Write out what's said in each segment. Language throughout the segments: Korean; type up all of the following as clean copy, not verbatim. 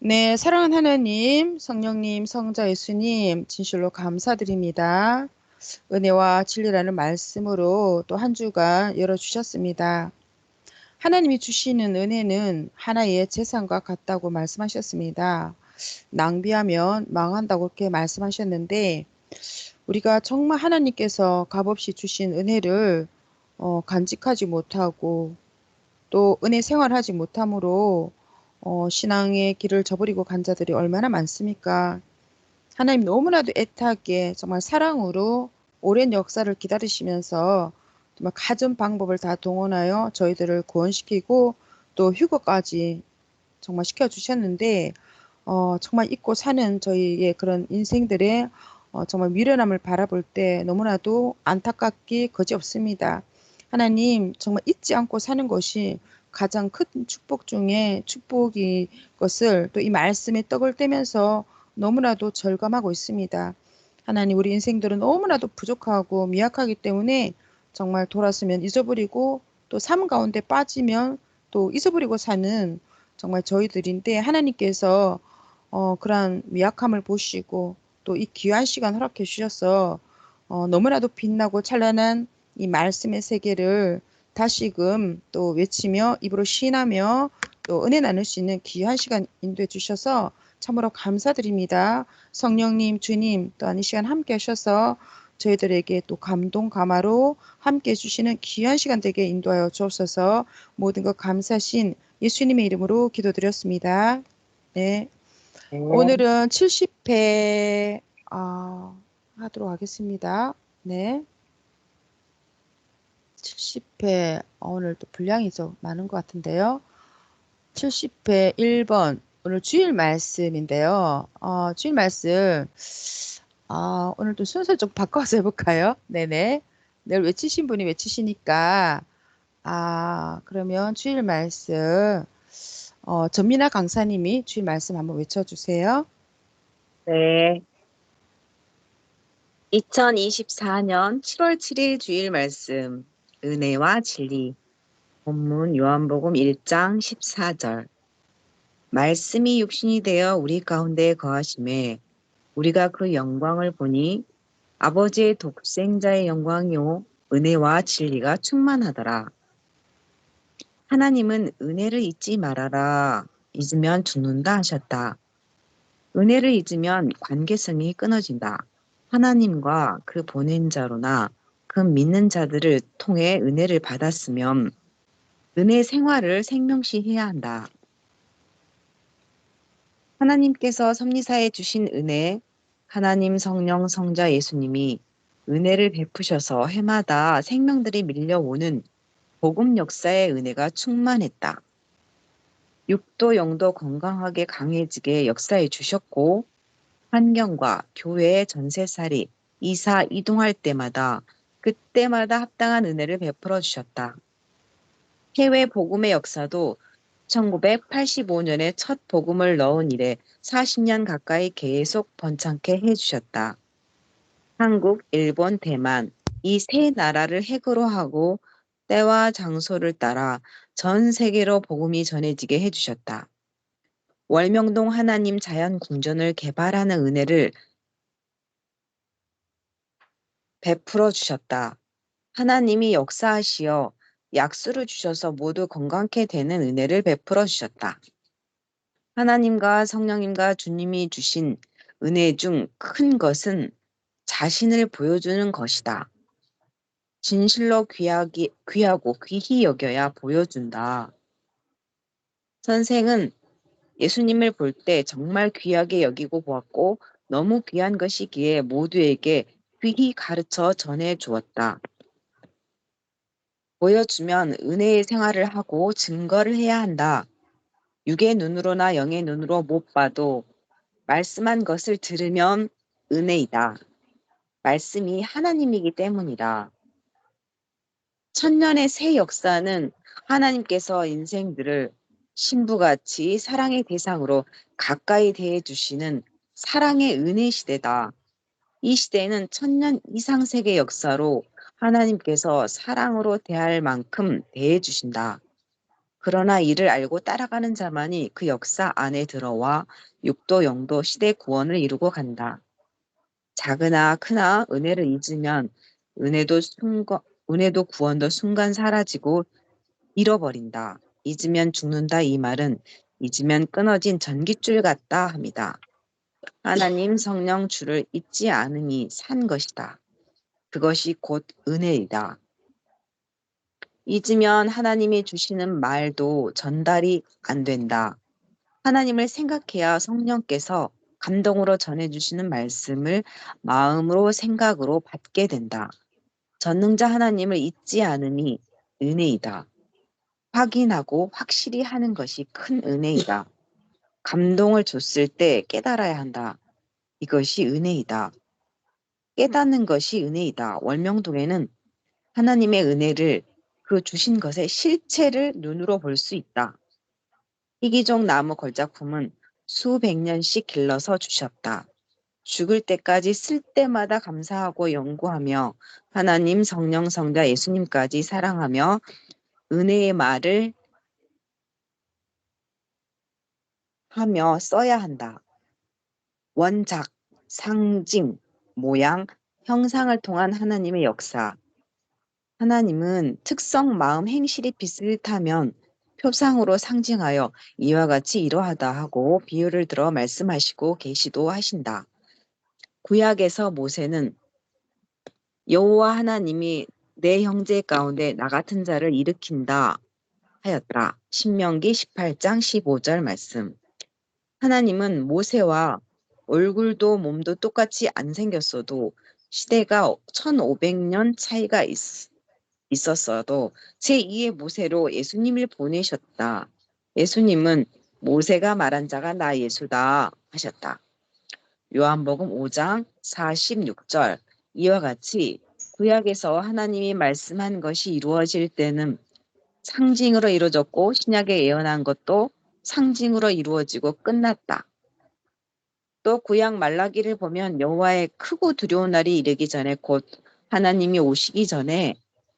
네, 사랑하는 하나님, 성령님, 성자 예수님, 진실로 감사드립니다. 은혜와 진리라는 말씀으로 또 한 주간 열어주셨습니다. 하나님이 주시는 은혜는 하나의 재산과 같다고 말씀하셨습니다. 낭비하면 망한다고 그렇게 말씀하셨는데, 우리가 정말 하나님께서 값없이 주신 은혜를 간직하지 못하고 또 은혜 생활하지 못함으로 신앙의 길을 저버리고 간 자들이 얼마나 많습니까? 하나님 너무나도 애타게 정말 사랑으로 오랜 역사를 기다리시면서 정말 가진 방법을 다 동원하여 저희들을 구원시키고 또 휴거까지 정말 시켜주셨는데 정말 잊고 사는 저희의 그런 인생들의 정말 미련함을 바라볼 때 너무나도 안타깝기 거지없습니다. 하나님 정말 잊지 않고 사는 것이 가장 큰 축복 중에 축복이 것을 또 이 말씀에 떡을 떼면서 너무나도 절감하고 있습니다. 하나님 우리 인생들은 너무나도 부족하고 미약하기 때문에 정말 돌아서면 잊어버리고 또 삶 가운데 빠지면 또 잊어버리고 사는 정말 저희들인데 하나님께서 그러한 미약함을 보시고 또 이 귀한 시간 허락해 주셔서 너무나도 빛나고 찬란한 이 말씀의 세계를 다시금 또 외치며 입으로 시인하며 또 은혜 나눌 수 있는 귀한 시간 인도해 주셔서 참으로 감사드립니다. 성령님, 주님 또한 이 시간 함께 하셔서 저희들에게 또 감동 감화로 함께 해주시는 귀한 시간 되게 인도하여 주옵소서. 모든 것 감사신 예수님의 이름으로 기도드렸습니다. 네. 네, 오늘은 70회 하도록 하겠습니다. 네. 70회 오늘 또 분량이 좀 많은 것 같은데요. 70회 1번 오늘 주일 말씀인데요. 주일 말씀 오늘 또 순서 좀 바꿔서 해볼까요? 네네. 내일 외치신 분이 외치시니까 그러면 주일 말씀 전민아 강사님이 주일 말씀 한번 외쳐주세요. 네. 2024년 7월 7일 주일 말씀, 은혜와 진리, 본문 요한복음 1장 14절. 말씀이 육신이 되어 우리 가운데 거하심에 우리가 그 영광을 보니 아버지의 독생자의 영광이요 은혜와 진리가 충만하더라. 하나님은 은혜를 잊지 말아라. 잊으면 죽는다 하셨다. 은혜를 잊으면 관계성이 끊어진다. 하나님과 그 보낸 자로나 그 믿는 자들을 통해 은혜를 받았으면 은혜 생활을 생명시 해야 한다. 하나님께서 섭리사에 주신 은혜, 하나님 성령 성자 예수님이 은혜를 베푸셔서 해마다 생명들이 밀려오는 복음 역사의 은혜가 충만했다. 육도 영도 건강하게 강해지게 역사해 주셨고 환경과 교회의 전세살이 이사 이동할 때마다 그때마다 합당한 은혜를 베풀어 주셨다. 해외 복음의 역사도 1985년에 첫 복음을 넣은 이래 40년 가까이 계속 번창케 해주셨다. 한국, 일본, 대만 이 세 나라를 핵으로 하고 때와 장소를 따라 전 세계로 복음이 전해지게 해주셨다. 월명동 하나님 자연궁전을 개발하는 은혜를 베풀어 주셨다. 하나님이 역사하시어 약수를 주셔서 모두 건강케 되는 은혜를 베풀어 주셨다. 하나님과 성령님과 주님이 주신 은혜 중 큰 것은 자신을 보여주는 것이다. 진실로 귀하고 귀히 여겨야 보여준다. 선생은 예수님을 볼 때 정말 귀하게 여기고 보았고 너무 귀한 것이기에 모두에게 귀히 가르쳐 전해 주었다. 보여주면 은혜의 생활을 하고 증거를 해야 한다. 육의 눈으로나 영의 눈으로 못 봐도 말씀한 것을 들으면 은혜이다. 말씀이 하나님이기 때문이다. 천년의 새 역사는 하나님께서 인생들을 신부같이 사랑의 대상으로 가까이 대해주시는 사랑의 은혜 시대다. 이 시대는 천년 이상 세계 역사로 하나님께서 사랑으로 대할 만큼 대해주신다. 그러나 이를 알고 따라가는 자만이 그 역사 안에 들어와 육도 영도 시대 구원을 이루고 간다. 작으나 크나 은혜를 잊으면 은혜도 구원도 순간 사라지고 잃어버린다. 잊으면 죽는다 이 말은 잊으면 끊어진 전깃줄 같다 합니다. 하나님 성령 주를 잊지 않으니 산 것이다. 그것이 곧 은혜이다. 잊으면 하나님이 주시는 말도 전달이 안 된다. 하나님을 생각해야 성령께서 감동으로 전해주시는 말씀을 마음으로 생각으로 받게 된다. 전능자 하나님을 잊지 않으니 은혜이다. 확인하고 확실히 하는 것이 큰 은혜이다. 감동을 줬을 때 깨달아야 한다. 이것이 은혜이다. 깨닫는 것이 은혜이다. 월명동에는 하나님의 은혜를 그 주신 것의 실체를 눈으로 볼 수 있다. 희귀종 나무 걸작품은 수백 년씩 길러서 주셨다. 죽을 때까지 쓸 때마다 감사하고 연구하며 하나님 성령 성자 예수님까지 사랑하며 은혜의 말을 하며 써야 한다. 원작, 상징, 모양, 형상을 통한 하나님의 역사. 하나님은 특성, 마음, 행실이 비슷하면 표상으로 상징하여 이와 같이 이러하다 하고 비유를 들어 말씀하시고 계시도 하신다. 구약에서 모세는 여호와 하나님이 내 형제 가운데 나 같은 자를 일으킨다 하였다. 신명기 18장 15절 말씀. 하나님은 모세와 얼굴도 몸도 똑같이 안 생겼어도 시대가 1500년 차이가 있었어도 제2의 모세로 예수님을 보내셨다. 예수님은 모세가 말한 자가 나 예수다 하셨다. 요한복음 5장 46절 이와 같이 구약에서 하나님이 말씀한 것이 이루어질 때는 상징으로 이루어졌고 신약에 예언한 것도 상징으로 이루어지고 끝났다. 또 구약 말라기를 보면 여호와의 크고 두려운 날이 이르기 전에 곧 하나님이 오시기 전에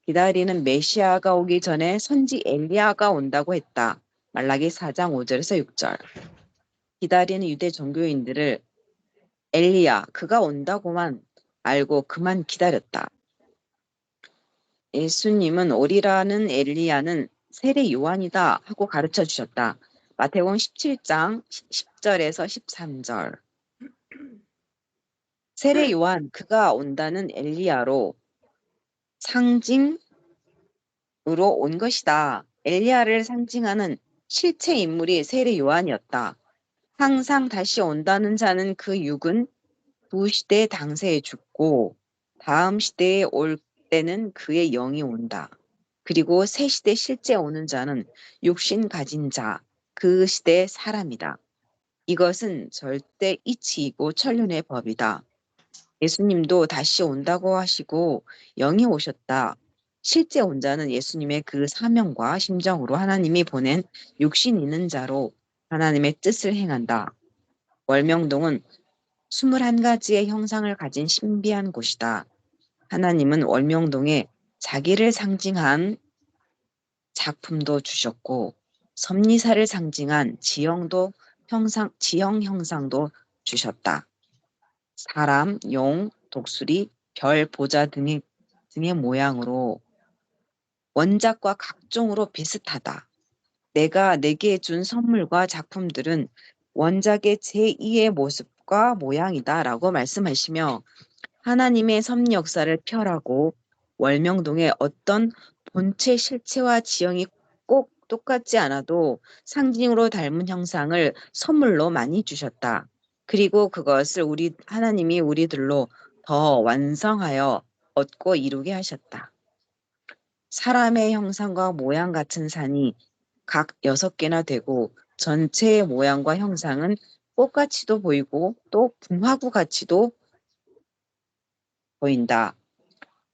기다리는 메시아가 오기 전에 선지 엘리야가 온다고 했다. 말라기 4장 5절에서 6절. 기다리는 유대 종교인들을 엘리야 그가 온다고만 알고 그만 기다렸다. 예수님은 오리라는 엘리야는 세례 요한이다 하고 가르쳐 주셨다. 마태복음 17장 10절에서 13절. 세례 요한 그가 온다는 엘리야로 상징으로 온 것이다. 엘리야를 상징하는 실체 인물이 세례 요한이었다. 항상 다시 온다는 자는 그 육은 두 시대 당세에 죽고 다음 시대에 올 때는 그의 영이 온다. 그리고 새 시대 실제 오는 자는 육신 가진 자, 그 시대의 사람이다. 이것은 절대 이치이고 천륜의 법이다. 예수님도 다시 온다고 하시고 영이 오셨다. 실제 온 자는 예수님의 그 사명과 심정으로 하나님이 보낸 육신 있는 자로 하나님의 뜻을 행한다. 월명동은 21가지의 형상을 가진 신비한 곳이다. 하나님은 월명동에 자기를 상징한 작품도 주셨고 섭리사를 상징한 지형 형상도 주셨다. 사람, 용, 독수리, 별, 보자 등의 모양으로 원작과 각종으로 비슷하다. 내가 내게 준 선물과 작품들은 원작의 제2의 모습과 모양이다 라고 말씀하시며 하나님의 섭리 역사를 펼하고 월명동의 어떤 본체 실체와 지형이 꼭 똑같지 않아도 상징으로 닮은 형상을 선물로 많이 주셨다. 그리고 그것을 하나님이 우리들로 더 완성하여 얻고 이루게 하셨다. 사람의 형상과 모양 같은 산이 각 6개나 되고 전체의 모양과 형상은 꽃같이도 보이고 또 궁화구 같이도 보인다.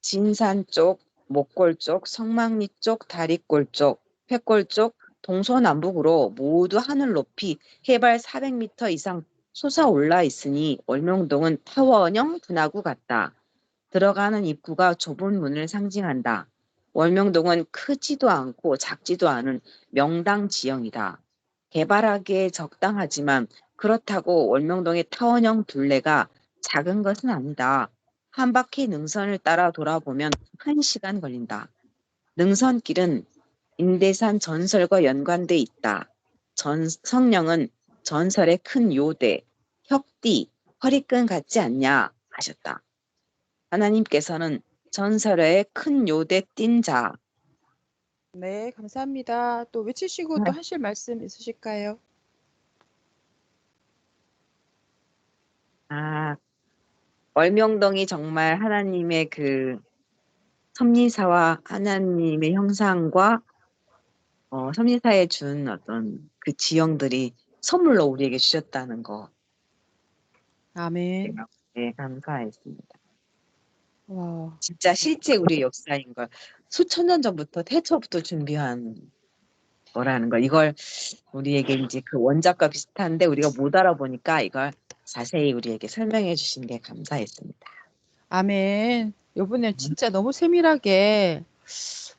진산 쪽, 목골 쪽, 성막리 쪽, 다리골 쪽, 폐골 쪽 동서남북으로 모두 하늘 높이 해발 400m 이상 솟아올라 있으니 월명동은 타원형 분화구 같다. 들어가는 입구가 좁은 문을 상징한다. 월명동은 크지도 않고 작지도 않은 명당 지형이다. 개발하기에 적당하지만 그렇다고 월명동의 타원형 둘레가 작은 것은 아니다. 한 바퀴 능선을 따라 돌아보면 1시간 걸린다. 능선길은 인대산 전설과 연관돼 있다. 성령은 전설의 큰 요대, 혁띠, 허리끈 같지 않냐 하셨다. 하나님께서는 전설의 큰 요대 띈 자. 네, 감사합니다. 또 외치시고 또 하실 말씀 있으실까요? 아, 월명동이 정말 하나님의 그 섭리사와 하나님의 형상과 섭리사에 준 어떤 그 지형들이 선물로 우리에게 주셨다는 거 아멘. 제가 감사했습니다. 와, 진짜 실제 우리의 역사인 걸 수천 년 전부터 태초부터 준비한 거라는 걸 이걸 우리에게 이제 그 원작과 비슷한데 우리가 못 알아보니까 이걸 자세히 우리에게 설명해 주신 게 감사했습니다. 아멘. 요번에 진짜 너무 세밀하게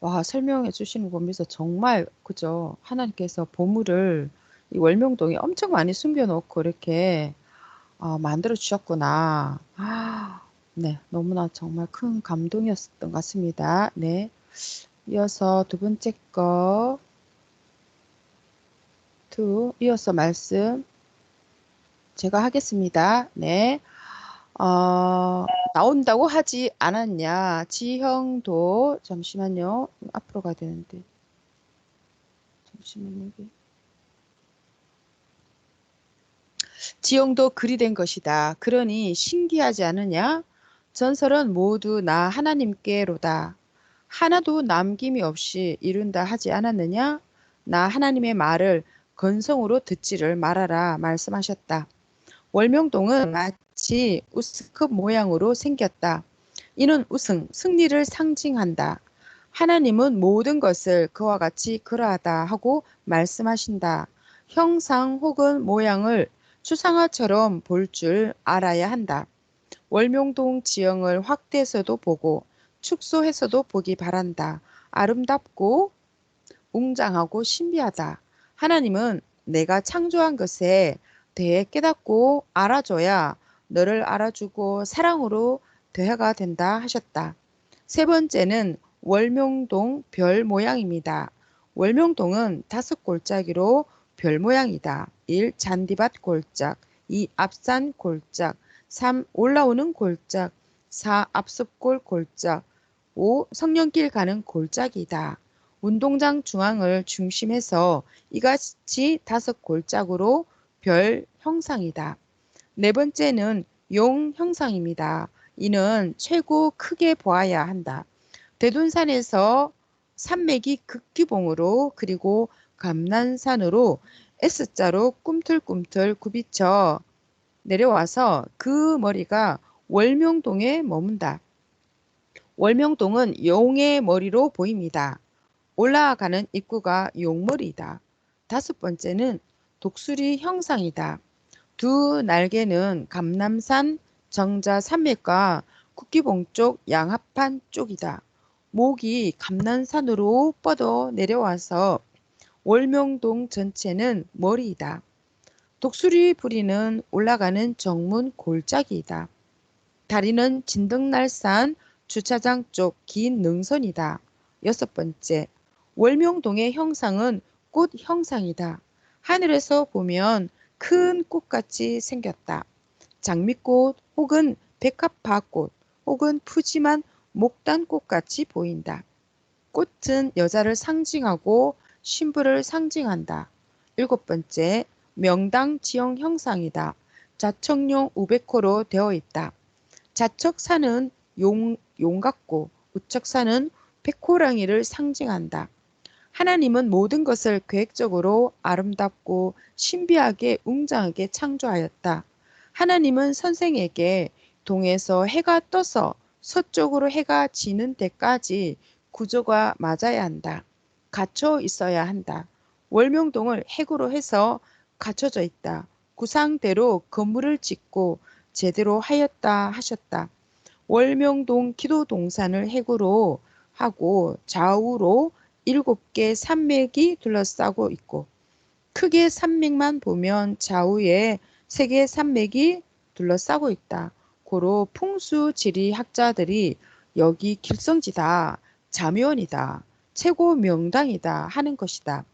와, 설명해 주시는 거 보면서 정말 그죠? 하나님께서 보물을 이 월명동에 엄청 많이 숨겨놓고 이렇게 만들어 주셨구나. 네, 너무나 정말 큰 감동이었던 것 같습니다. 네, 이어서 두 번째 거, 이어서 말씀 제가 하겠습니다. 네, 나온다고 하지 않았냐? 지형도 잠시만요. 앞으로 가야 되는데 잠시만요. 지형도 그리 된 것이다. 그러니 신기하지 않으냐? 전설은 모두 나 하나님께로다. 하나도 남김이 없이 이룬다 하지 않았느냐? 나 하나님의 말을 건성으로 듣지를 말아라 말씀하셨다. 월명동은 마치 우스컵 모양으로 생겼다. 이는 우승, 승리를 상징한다. 하나님은 모든 것을 그와 같이 그러하다 하고 말씀하신다. 형상 혹은 모양을 추상화처럼 볼 줄 알아야 한다. 월명동 지형을 확대해서도 보고 축소해서도 보기 바란다. 아름답고 웅장하고 신비하다. 하나님은 내가 창조한 것에 대해 깨닫고 알아줘야 너를 알아주고 사랑으로 대화가 된다 하셨다. 세 번째는 월명동 별 모양입니다. 월명동은 5골짜기로 별 모양이다. 1. 잔디밭 골짝, 2. 앞산 골짝, 3. 올라오는 골짝, 4. 앞숲골 골짝, 5. 성령길 가는 골짜기다. 운동장 중앙을 중심해서 이같이 5골짝으로 별 형상이다. 네 번째는 용 형상입니다. 이는 최고 크게 보아야 한다. 대둔산에서 산맥이 극기봉으로 그리고 감난산으로 S자로 꿈틀꿈틀 굽이쳐 내려와서 그 머리가 월명동에 머문다. 월명동은 용의 머리로 보입니다. 올라가는 입구가 용머리이다. 5번째는 독수리 형상이다. 두 날개는 감남산 정자 산맥과 국기봉 쪽 양합판 쪽이다. 목이 감난산으로 뻗어 내려와서 월명동 전체는 머리이다. 독수리 부리는 올라가는 정문 골짜기이다. 다리는 진등날산 주차장 쪽 긴 능선이다. 6번째, 월명동의 형상은 꽃 형상이다. 하늘에서 보면 큰 꽃같이 생겼다. 장미꽃 혹은 백합화꽃 혹은 푸짐한 목단꽃같이 보인다. 꽃은 여자를 상징하고 신부를 상징한다. 7번째, 명당 지형 형상이다. 자청용 우백호로 되어 있다. 자척산은 용 같고 우척산은 백호랑이를 상징한다. 하나님은 모든 것을 계획적으로 아름답고 신비하게 웅장하게 창조하였다. 하나님은 선생에게 동에서 해가 떠서 서쪽으로 해가 지는 데까지 구조가 맞아야 한다. 갖춰 있어야 한다. 월명동을 핵으로 해서 갖춰져 있다. 구상대로 건물을 짓고 제대로 하였다 하셨다. 월명동 기도동산을 핵으로 하고 좌우로 7개 산맥이 둘러싸고 있고 크게 산맥만 보면 좌우에 3개의 산맥이 둘러싸고 있다. 고로 풍수지리 학자들이 여기 길성지다, 자묘원이다, 최고 명당이다 하는 것이다.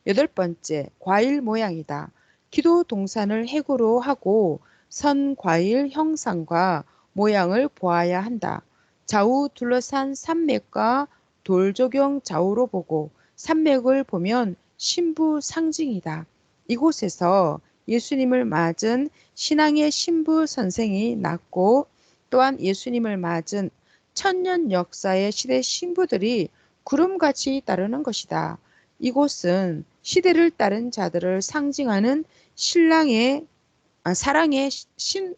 8번째, 과일 모양이다. 기도 동산을 해구로 하고 선 과일 형상과 모양을 보아야 한다. 좌우 둘러싼 산맥과 돌조경 좌우로 보고 산맥을 보면 신부 상징이다. 이곳에서 예수님을 맞은 신앙의 신부 선생이 났고 또한 예수님을 맞은 천년 역사의 시대 신부들이 구름같이 따르는 것이다. 이곳은 시대를 따른 자들을 상징하는 사랑의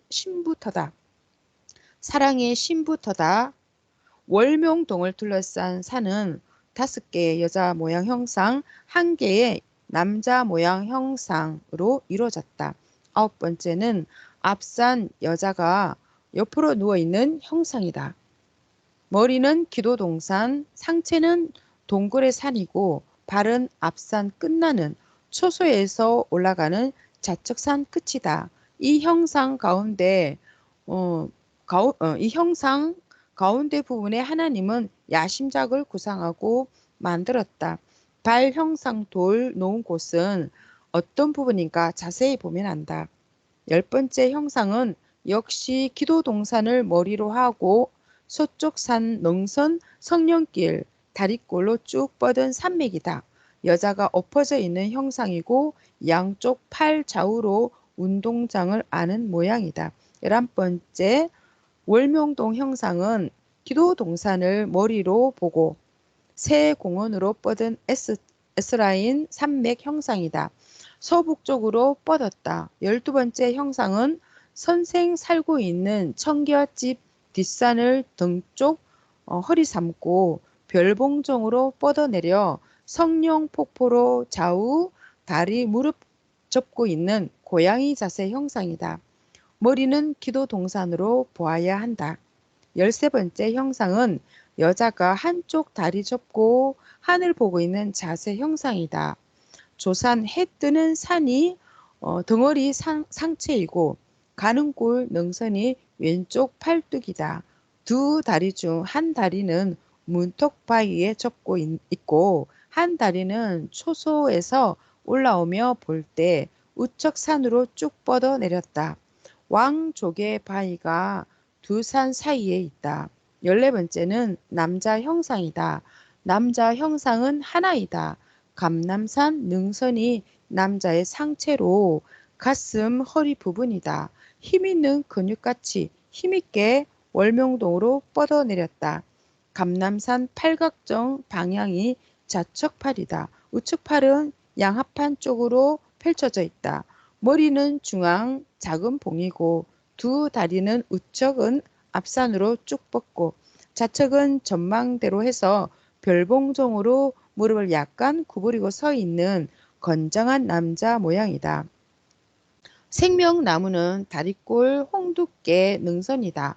신부터다. 사랑의 신부터다. 월명동을 둘러싼 산은 5개의 여자 모양 형상, 1개의 남자 모양 형상으로 이루어졌다. 9번째는 앞산 여자가 옆으로 누워있는 형상이다. 머리는 기도동산, 상체는 동굴의 산이고 발은 앞산 끝나는 초소에서 올라가는 좌측산 끝이다. 이 형상 가운데 이 형상 가운데 부분에 하나님은 야심작을 구상하고 만들었다. 발 형상 돌 놓은 곳은 어떤 부분인가 자세히 보면 안다. 10번째 형상은 역시 기도 동산을 머리로 하고 서쪽 산 능선 성령길 다리꼴로 쭉 뻗은 산맥이다. 여자가 엎어져 있는 형상이고 양쪽 팔 좌우로 운동장을 아는 모양이다. 11번째 월명동 형상은 기도 동산을 머리로 보고 새 공원으로 뻗은 S라인 산맥 형상이다. 서북쪽으로 뻗었다. 12번째 형상은 선생 살고 있는 청겨집 뒷산을 등쪽 허리 삼고 별봉정으로 뻗어내려 성령폭포로 좌우 다리 무릎 접고 있는 고양이 자세 형상이다. 머리는 기도 동산으로 보아야 한다. 13번째 형상은 여자가 한쪽 다리 접고 하늘 보고 있는 자세 형상이다. 조산 해 뜨는 산이 덩어리 상체이고 가는 골 능선이 왼쪽 팔뚝이다. 두 다리 중 한 다리는 문턱 바위에 접고 있고 한 다리는 초소에서 올라오며 볼 때 우측 산으로 쭉 뻗어 내렸다. 왕족의 바위가 두 산 사이에 있다. 14번째는 남자 형상이다. 남자 형상은 하나이다. 감남산 능선이 남자의 상체로 가슴 허리 부분이다. 힘있는 근육같이 힘있게 월명동으로 뻗어내렸다. 감남산 팔각정 방향이 좌측팔이다. 우측팔은 양합판 쪽으로 펼쳐져 있다. 머리는 중앙 작은 봉이고 두 다리는 우측은 앞산으로 쭉 뻗고 좌측은 전망대로 해서 별봉종으로 무릎을 약간 구부리고 서 있는 건장한 남자 모양이다. 생명나무는 다리꼴 홍두깨 능선이다.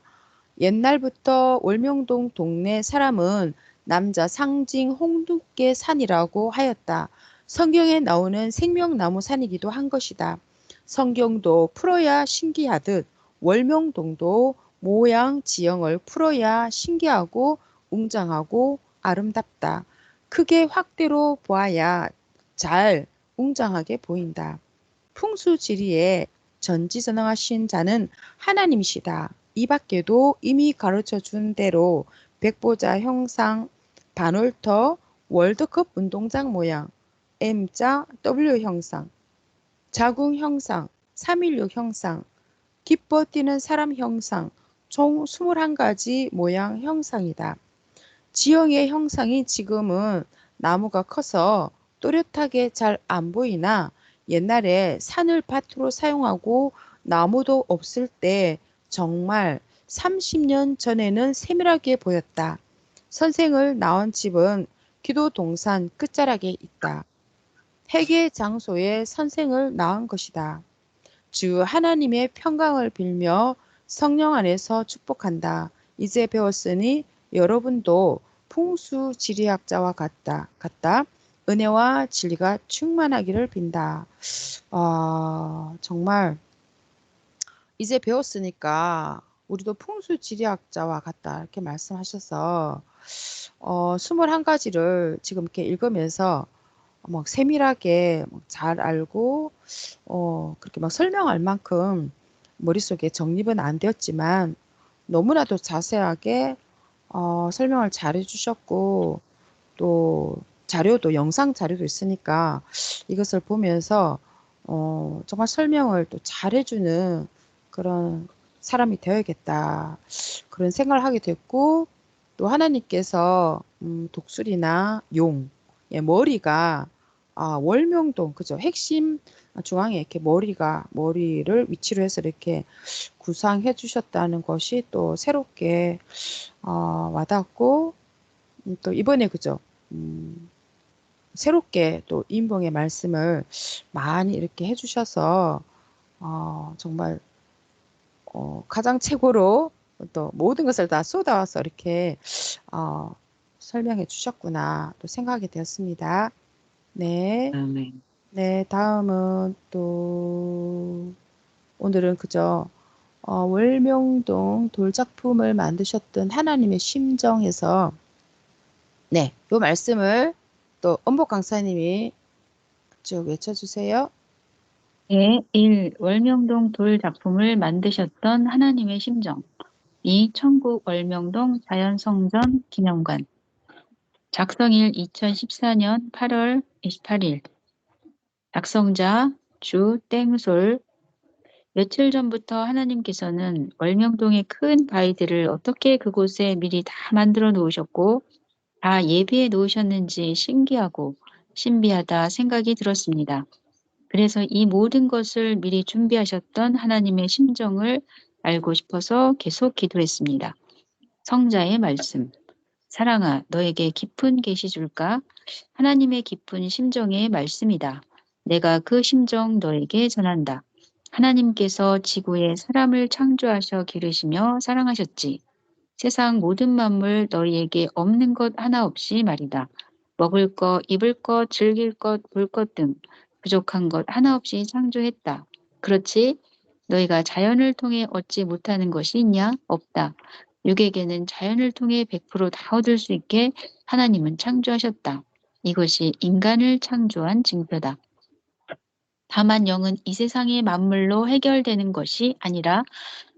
옛날부터 월명동 동네 사람은 남자 상징 홍두깨 산이라고 하였다. 성경에 나오는 생명나무 산이기도 한 것이다. 성경도 풀어야 신기하듯 월명동도 모양 지형을 풀어야 신기하고 웅장하고 아름답다. 크게 확대로 보아야 잘 웅장하게 보인다. 풍수지리에 전지전능하신 자는 하나님이시다. 이 밖에도 이미 가르쳐 준 대로 백보자 형상, 반올터, 월드컵 운동장 모양, M자 W 형상, 자궁 형상, 316 형상, 기뻐 뛰는 사람 형상, 총 21가지 모양 형상이다. 지형의 형상이 지금은 나무가 커서 또렷하게 잘 안 보이나 옛날에 산을 밭으로 사용하고 나무도 없을 때 정말 30년 전에는 세밀하게 보였다. 선생을 낳은 집은 기도 동산 끝자락에 있다. 회개 장소에 선생을 낳은 것이다. 주 하나님의 평강을 빌며 성령 안에서 축복한다. 이제 배웠으니 여러분도 풍수지리학자와 같다. 은혜와 진리가 충만하기를 빈다. 정말 이제 배웠으니까 우리도 풍수지리학자와 같다 이렇게 말씀하셔서 21가지를 지금 이렇게 읽으면서 막 세밀하게 잘 알고 그렇게 막 설명할 만큼 머릿속에 정립은 안 되었지만 너무나도 자세하게 설명을 잘 해주셨고 또 자료도 영상 자료도 있으니까 이것을 보면서 정말 설명을 또 잘 해주는 그런 사람이 되어야겠다 그런 생각을 하게 됐고 또 하나님께서 독수리나 용 머리가 월명동 그죠 핵심 중앙에 이렇게 머리를 위치로 해서 이렇게 구상해 주셨다는 것이 또 새롭게 와닿고 또 이번에 그죠 새롭게 또 인봉의 말씀을 많이 이렇게 해주셔서 정말 가장 최고로 또 모든 것을 다 쏟아와서 이렇게 어, 설명해 주셨구나 또 생각이 되었습니다. 네, 아멘. 네, 다음은 또 오늘은 그저 월명동 돌작품을 만드셨던 하나님의 심정에서 네, 요 말씀을 또 엄복 강사님이 쭉 외쳐주세요. 예, 1. 월명동 돌 작품을 만드셨던 하나님의 심정. 2. 천국 월명동 자연성전 기념관. 작성일 2014년 8월 28일. 작성자 주 땡솔. 며칠 전부터 하나님께서는 월명동의 큰 바위들을 어떻게 그곳에 미리 다 만들어 놓으셨고 다 예비해 놓으셨는지 신기하고 신비하다 생각이 들었습니다. 그래서 이 모든 것을 미리 준비하셨던 하나님의 심정을 알고 싶어서 계속 기도했습니다. 성자의 말씀. 사랑아, 너에게 깊은 계시 줄까? 하나님의 깊은 심정의 말씀이다. 내가 그 심정 너에게 전한다. 하나님께서 지구에 사람을 창조하셔 기르시며 사랑하셨지. 세상 모든 만물 너희에게 없는 것 하나 없이 말이다. 먹을 것, 입을 것, 즐길 것, 볼 것 등 부족한 것 하나 없이 창조했다. 그렇지? 너희가 자연을 통해 얻지 못하는 것이 있냐? 없다. 육에게는 자연을 통해 100%다 얻을 수 있게 하나님은 창조하셨다. 이것이 인간을 창조한 징표다. 다만 영은 이 세상의 만물로 해결되는 것이 아니라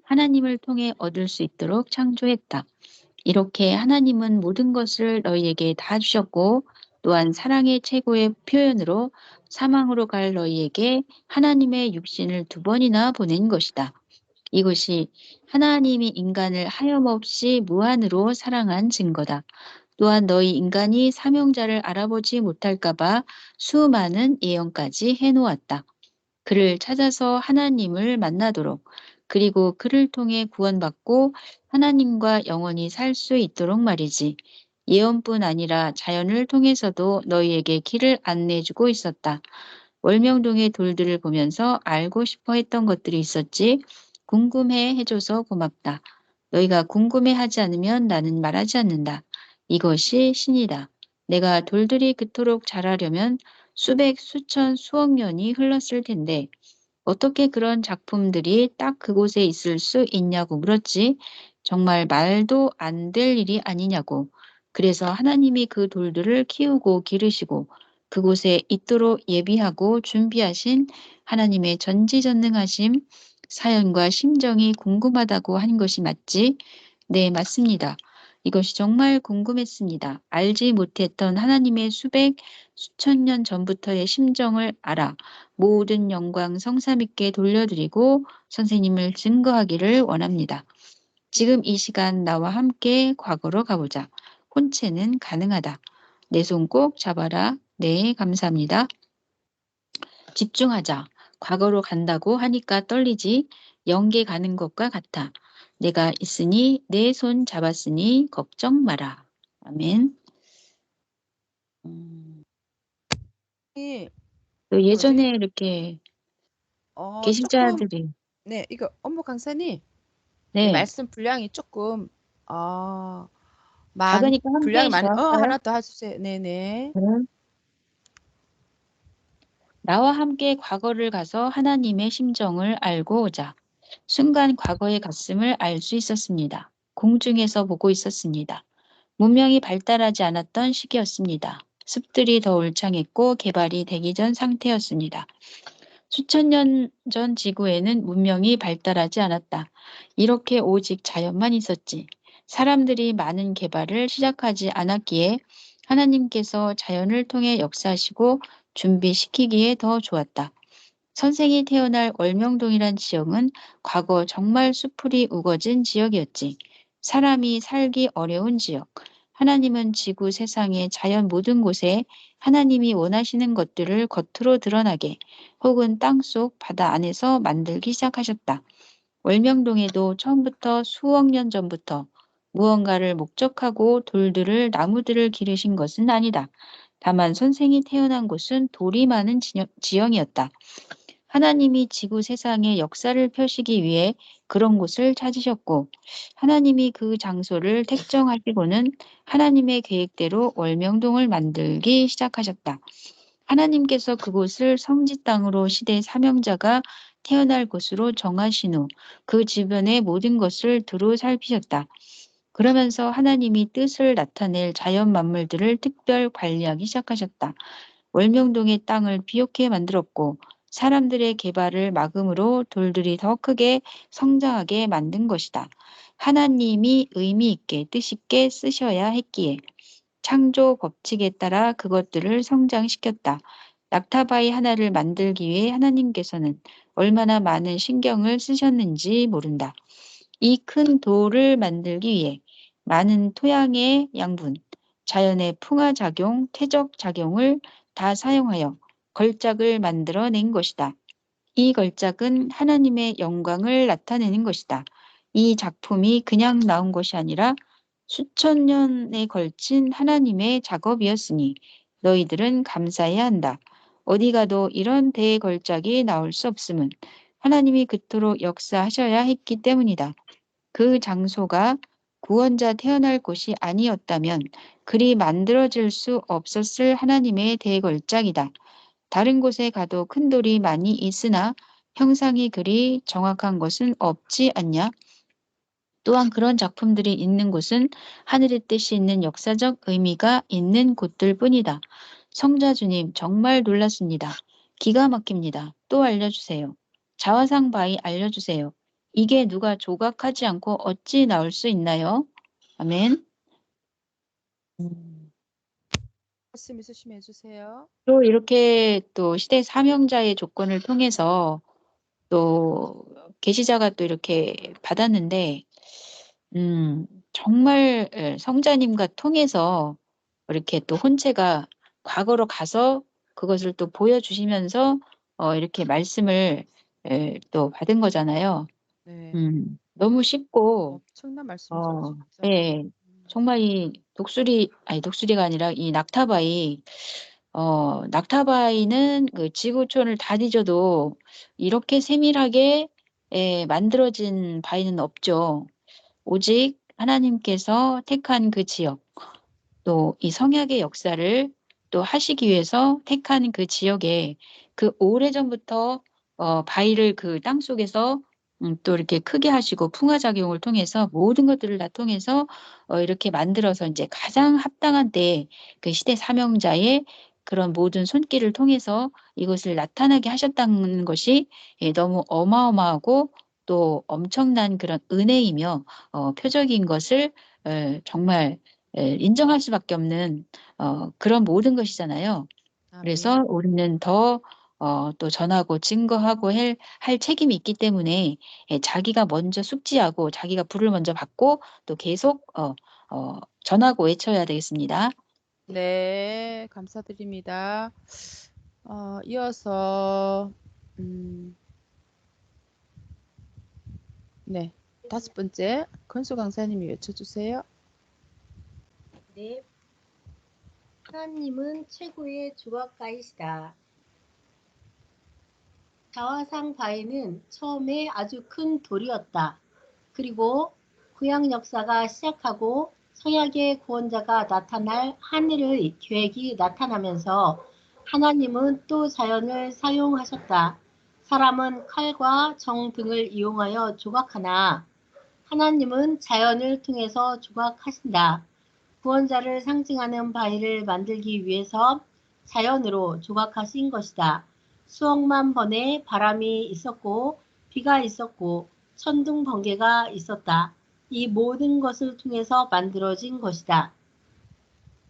하나님을 통해 얻을 수 있도록 창조했다. 이렇게 하나님은 모든 것을 너희에게 다 주셨고 또한 사랑의 최고의 표현으로 사망으로 갈 너희에게 하나님의 육신을 2번이나 보낸 것이다. 이것이 하나님이 인간을 하염없이 무한으로 사랑한 증거다. 또한 너희 인간이 사명자를 알아보지 못할까 봐 수많은 예언까지 해놓았다. 그를 찾아서 하나님을 만나도록 그리고 그를 통해 구원받고 하나님과 영원히 살 수 있도록 말이지. 예언뿐 아니라 자연을 통해서도 너희에게 길을 안내해주고 있었다. 월명동의 돌들을 보면서 알고 싶어 했던 것들이 있었지. 궁금해 해줘서 고맙다. 너희가 궁금해하지 않으면 나는 말하지 않는다. 이것이 신이다. 내가 돌들이 그토록 자라려면 수백, 수천, 수억 년이 흘렀을 텐데 어떻게 그런 작품들이 딱 그곳에 있을 수 있냐고 물었지. 정말 말도 안 될 일이 아니냐고. 그래서 하나님이 그 돌들을 키우고 기르시고 그곳에 있도록 예비하고 준비하신 하나님의 전지전능하심, 사연과 심정이 궁금하다고 한 것이 맞지? 네, 맞습니다. 이것이 정말 궁금했습니다. 알지 못했던 하나님의 수백, 수천 년 전부터의 심정을 알아 모든 영광 성삼위께 돌려드리고 선생님을 증거하기를 원합니다. 지금 이 시간 나와 함께 과거로 가보자. 혼체는 가능하다. 내 손 꼭 잡아라. 네, 감사합니다. 집중하자. 과거로 간다고 하니까 떨리지. 연계 가는 것과 같아. 내가 있으니 내 손 잡았으니 걱정 마라. 아멘. 이 또 뭐지? 예전에 이렇게 조금 개신자들이 네, 이거 엄복 강사님 이 네, 말씀 분량이 조금 어, 작으니까 분량이 함께 많이, 할까요? 하나 더 해주세요. 네네. 나와 함께 과거를 가서 하나님의 심정을 알고 오자. 순간 과거의 갔음을 알 수 있었습니다. 공중에서 보고 있었습니다. 문명이 발달하지 않았던 시기였습니다. 숲들이 더 울창했고 개발이 되기 전 상태였습니다. 수천 년 전 지구에는 문명이 발달하지 않았다. 이렇게 오직 자연만 있었지. 사람들이 많은 개발을 시작하지 않았기에 하나님께서 자연을 통해 역사하시고 준비시키기에 더 좋았다. 선생이 태어날 월명동이란 지역은 과거 정말 숲풀이 우거진 지역이었지. 사람이 살기 어려운 지역. 하나님은 지구 세상의 자연 모든 곳에 하나님이 원하시는 것들을 겉으로 드러나게 혹은 땅속 바다 안에서 만들기 시작하셨다. 월명동에도 처음부터 수억 년 전부터 무언가를 목적하고 돌들을 나무들을 기르신 것은 아니다. 다만 선생이 태어난 곳은 돌이 많은 지형이었다. 하나님이 지구 세상의 역사를 펴시기 위해 그런 곳을 찾으셨고, 하나님이 그 장소를 택정하시고는 하나님의 계획대로 월명동을 만들기 시작하셨다. 하나님께서 그곳을 성지 땅으로 시대 사명자가 태어날 곳으로 정하신 후 그 주변의 모든 것을 두루 살피셨다. 그러면서 하나님이 뜻을 나타낼 자연 만물들을 특별 관리하기 시작하셨다. 월명동의 땅을 비옥해 만들었고 사람들의 개발을 막음으로 돌들이 더 크게 성장하게 만든 것이다. 하나님이 의미 있게 뜻 있게 쓰셔야 했기에 창조 법칙에 따라 그것들을 성장시켰다. 낙타바위 하나를 만들기 위해 하나님께서는 얼마나 많은 신경을 쓰셨는지 모른다. 이 큰 돌을 만들기 위해 많은 토양의 양분, 자연의 풍화작용, 퇴적작용을 다 사용하여 걸작을 만들어낸 것이다. 이 걸작은 하나님의 영광을 나타내는 것이다. 이 작품이 그냥 나온 것이 아니라 수천 년에 걸친 하나님의 작업이었으니 너희들은 감사해야 한다. 어디 가도 이런 대걸작이 나올 수 없음은 하나님이 그토록 역사하셔야 했기 때문이다. 그 장소가 구원자 태어날 곳이 아니었다면 그리 만들어질 수 없었을 하나님의 대걸작이다. 다른 곳에 가도 큰 돌이 많이 있으나 형상이 그리 정확한 것은 없지 않냐? 또한 그런 작품들이 있는 곳은 하늘의 뜻이 있는 역사적 의미가 있는 곳들 뿐이다. 성자 주님, 정말 놀랐습니다. 기가 막힙니다. 또 알려주세요. 자화상 바위 알려주세요. 이게 누가 조각하지 않고 어찌 나올 수 있나요? 아멘. 말씀 있으시면 해주세요. 또 이렇게 또 시대 사명자의 조건을 통해서 또 계시자가 또 이렇게 받았는데 정말 성자님과 통해서 이렇게 또 혼체가 과거로 가서 그것을 또 보여주시면서 이렇게 말씀을 또 받은 거잖아요. 네. 너무 쉽고 엄청난 말씀이죠, 어, 진짜. 예, 정말 이 독수리 아니 독수리가 아니라 이 낙타바위 낙타바위는 그 지구촌을 다 뒤져도 이렇게 세밀하게 만들어진 바위는 없죠. 오직 하나님께서 택한 그 지역, 또 이 성약의 역사를 또 하시기 위해서 택한 그 지역에 그 오래전부터 바위를 그 땅속에서 또 이렇게 크게 하시고 풍화작용을 통해서 모든 것들을 다 통해서 이렇게 만들어서 이제 가장 합당한 때에 그 시대 사명자의 그런 모든 손길을 통해서 이것을 나타나게 하셨다는 것이 너무 어마어마하고 또 엄청난 그런 은혜이며 표적인 것을 정말 인정할 수밖에 없는 그런 모든 것이잖아요. 그래서 아멘. 우리는 더 또 전하고 증거하고 할 책임이 있기 때문에 자기가 먼저 숙지하고 자기가 불을 먼저 받고 또 계속 전하고 외쳐야 되겠습니다. 네, 감사드립니다. 이어서 네, 5번째 건수 강사님이 외쳐주세요. 네, 하나님은 최고의 조각가이시다. 자화상 바위는 처음에 아주 큰 돌이었다. 그리고 구약 역사가 시작하고 성약의 구원자가 나타날 하늘의 계획이 나타나면서 하나님은 또 자연을 사용하셨다. 사람은 칼과 정 등을 이용하여 조각하나 하나님은 자연을 통해서 조각하신다. 구원자를 상징하는 바위를 만들기 위해서 자연으로 조각하신 것이다. 수억만 번의 바람이 있었고 비가 있었고 천둥 번개가 있었다. 이 모든 것을 통해서 만들어진 것이다.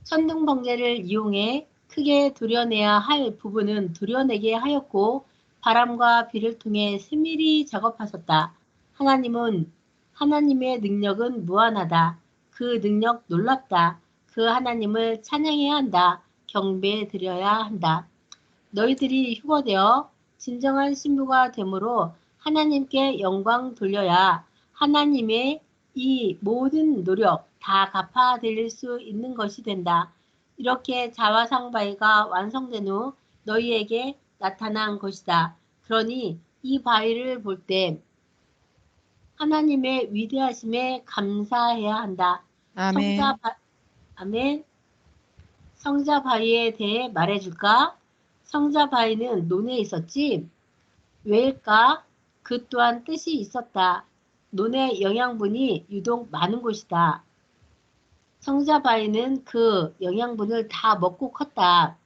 천둥 번개를 이용해 크게 도려내야 할 부분은 도려내게 하였고 바람과 비를 통해 세밀히 작업하셨다. 하나님의 능력은 무한하다. 그 능력 놀랍다. 그 하나님을 찬양해야 한다. 경배드려야 한다. 너희들이 휴거되어 진정한 신부가 되므로 하나님께 영광 돌려야 하나님의 이 모든 노력 다 갚아드릴 수 있는 것이 된다. 이렇게 자화상바위가 완성된 후 너희에게 나타난 것이다. 그러니 이 바위를 볼 때 하나님의 위대하심에 감사해야 한다. 아멘. 아멘. 성자 바위에 대해 말해줄까? 성자 바위는 논에 있었지? 왜일까? 그 또한 뜻이 있었다. 논의 영양분이 유독 많은 곳이다. 성자 바위는 그 영양분을 다 먹고 컸다.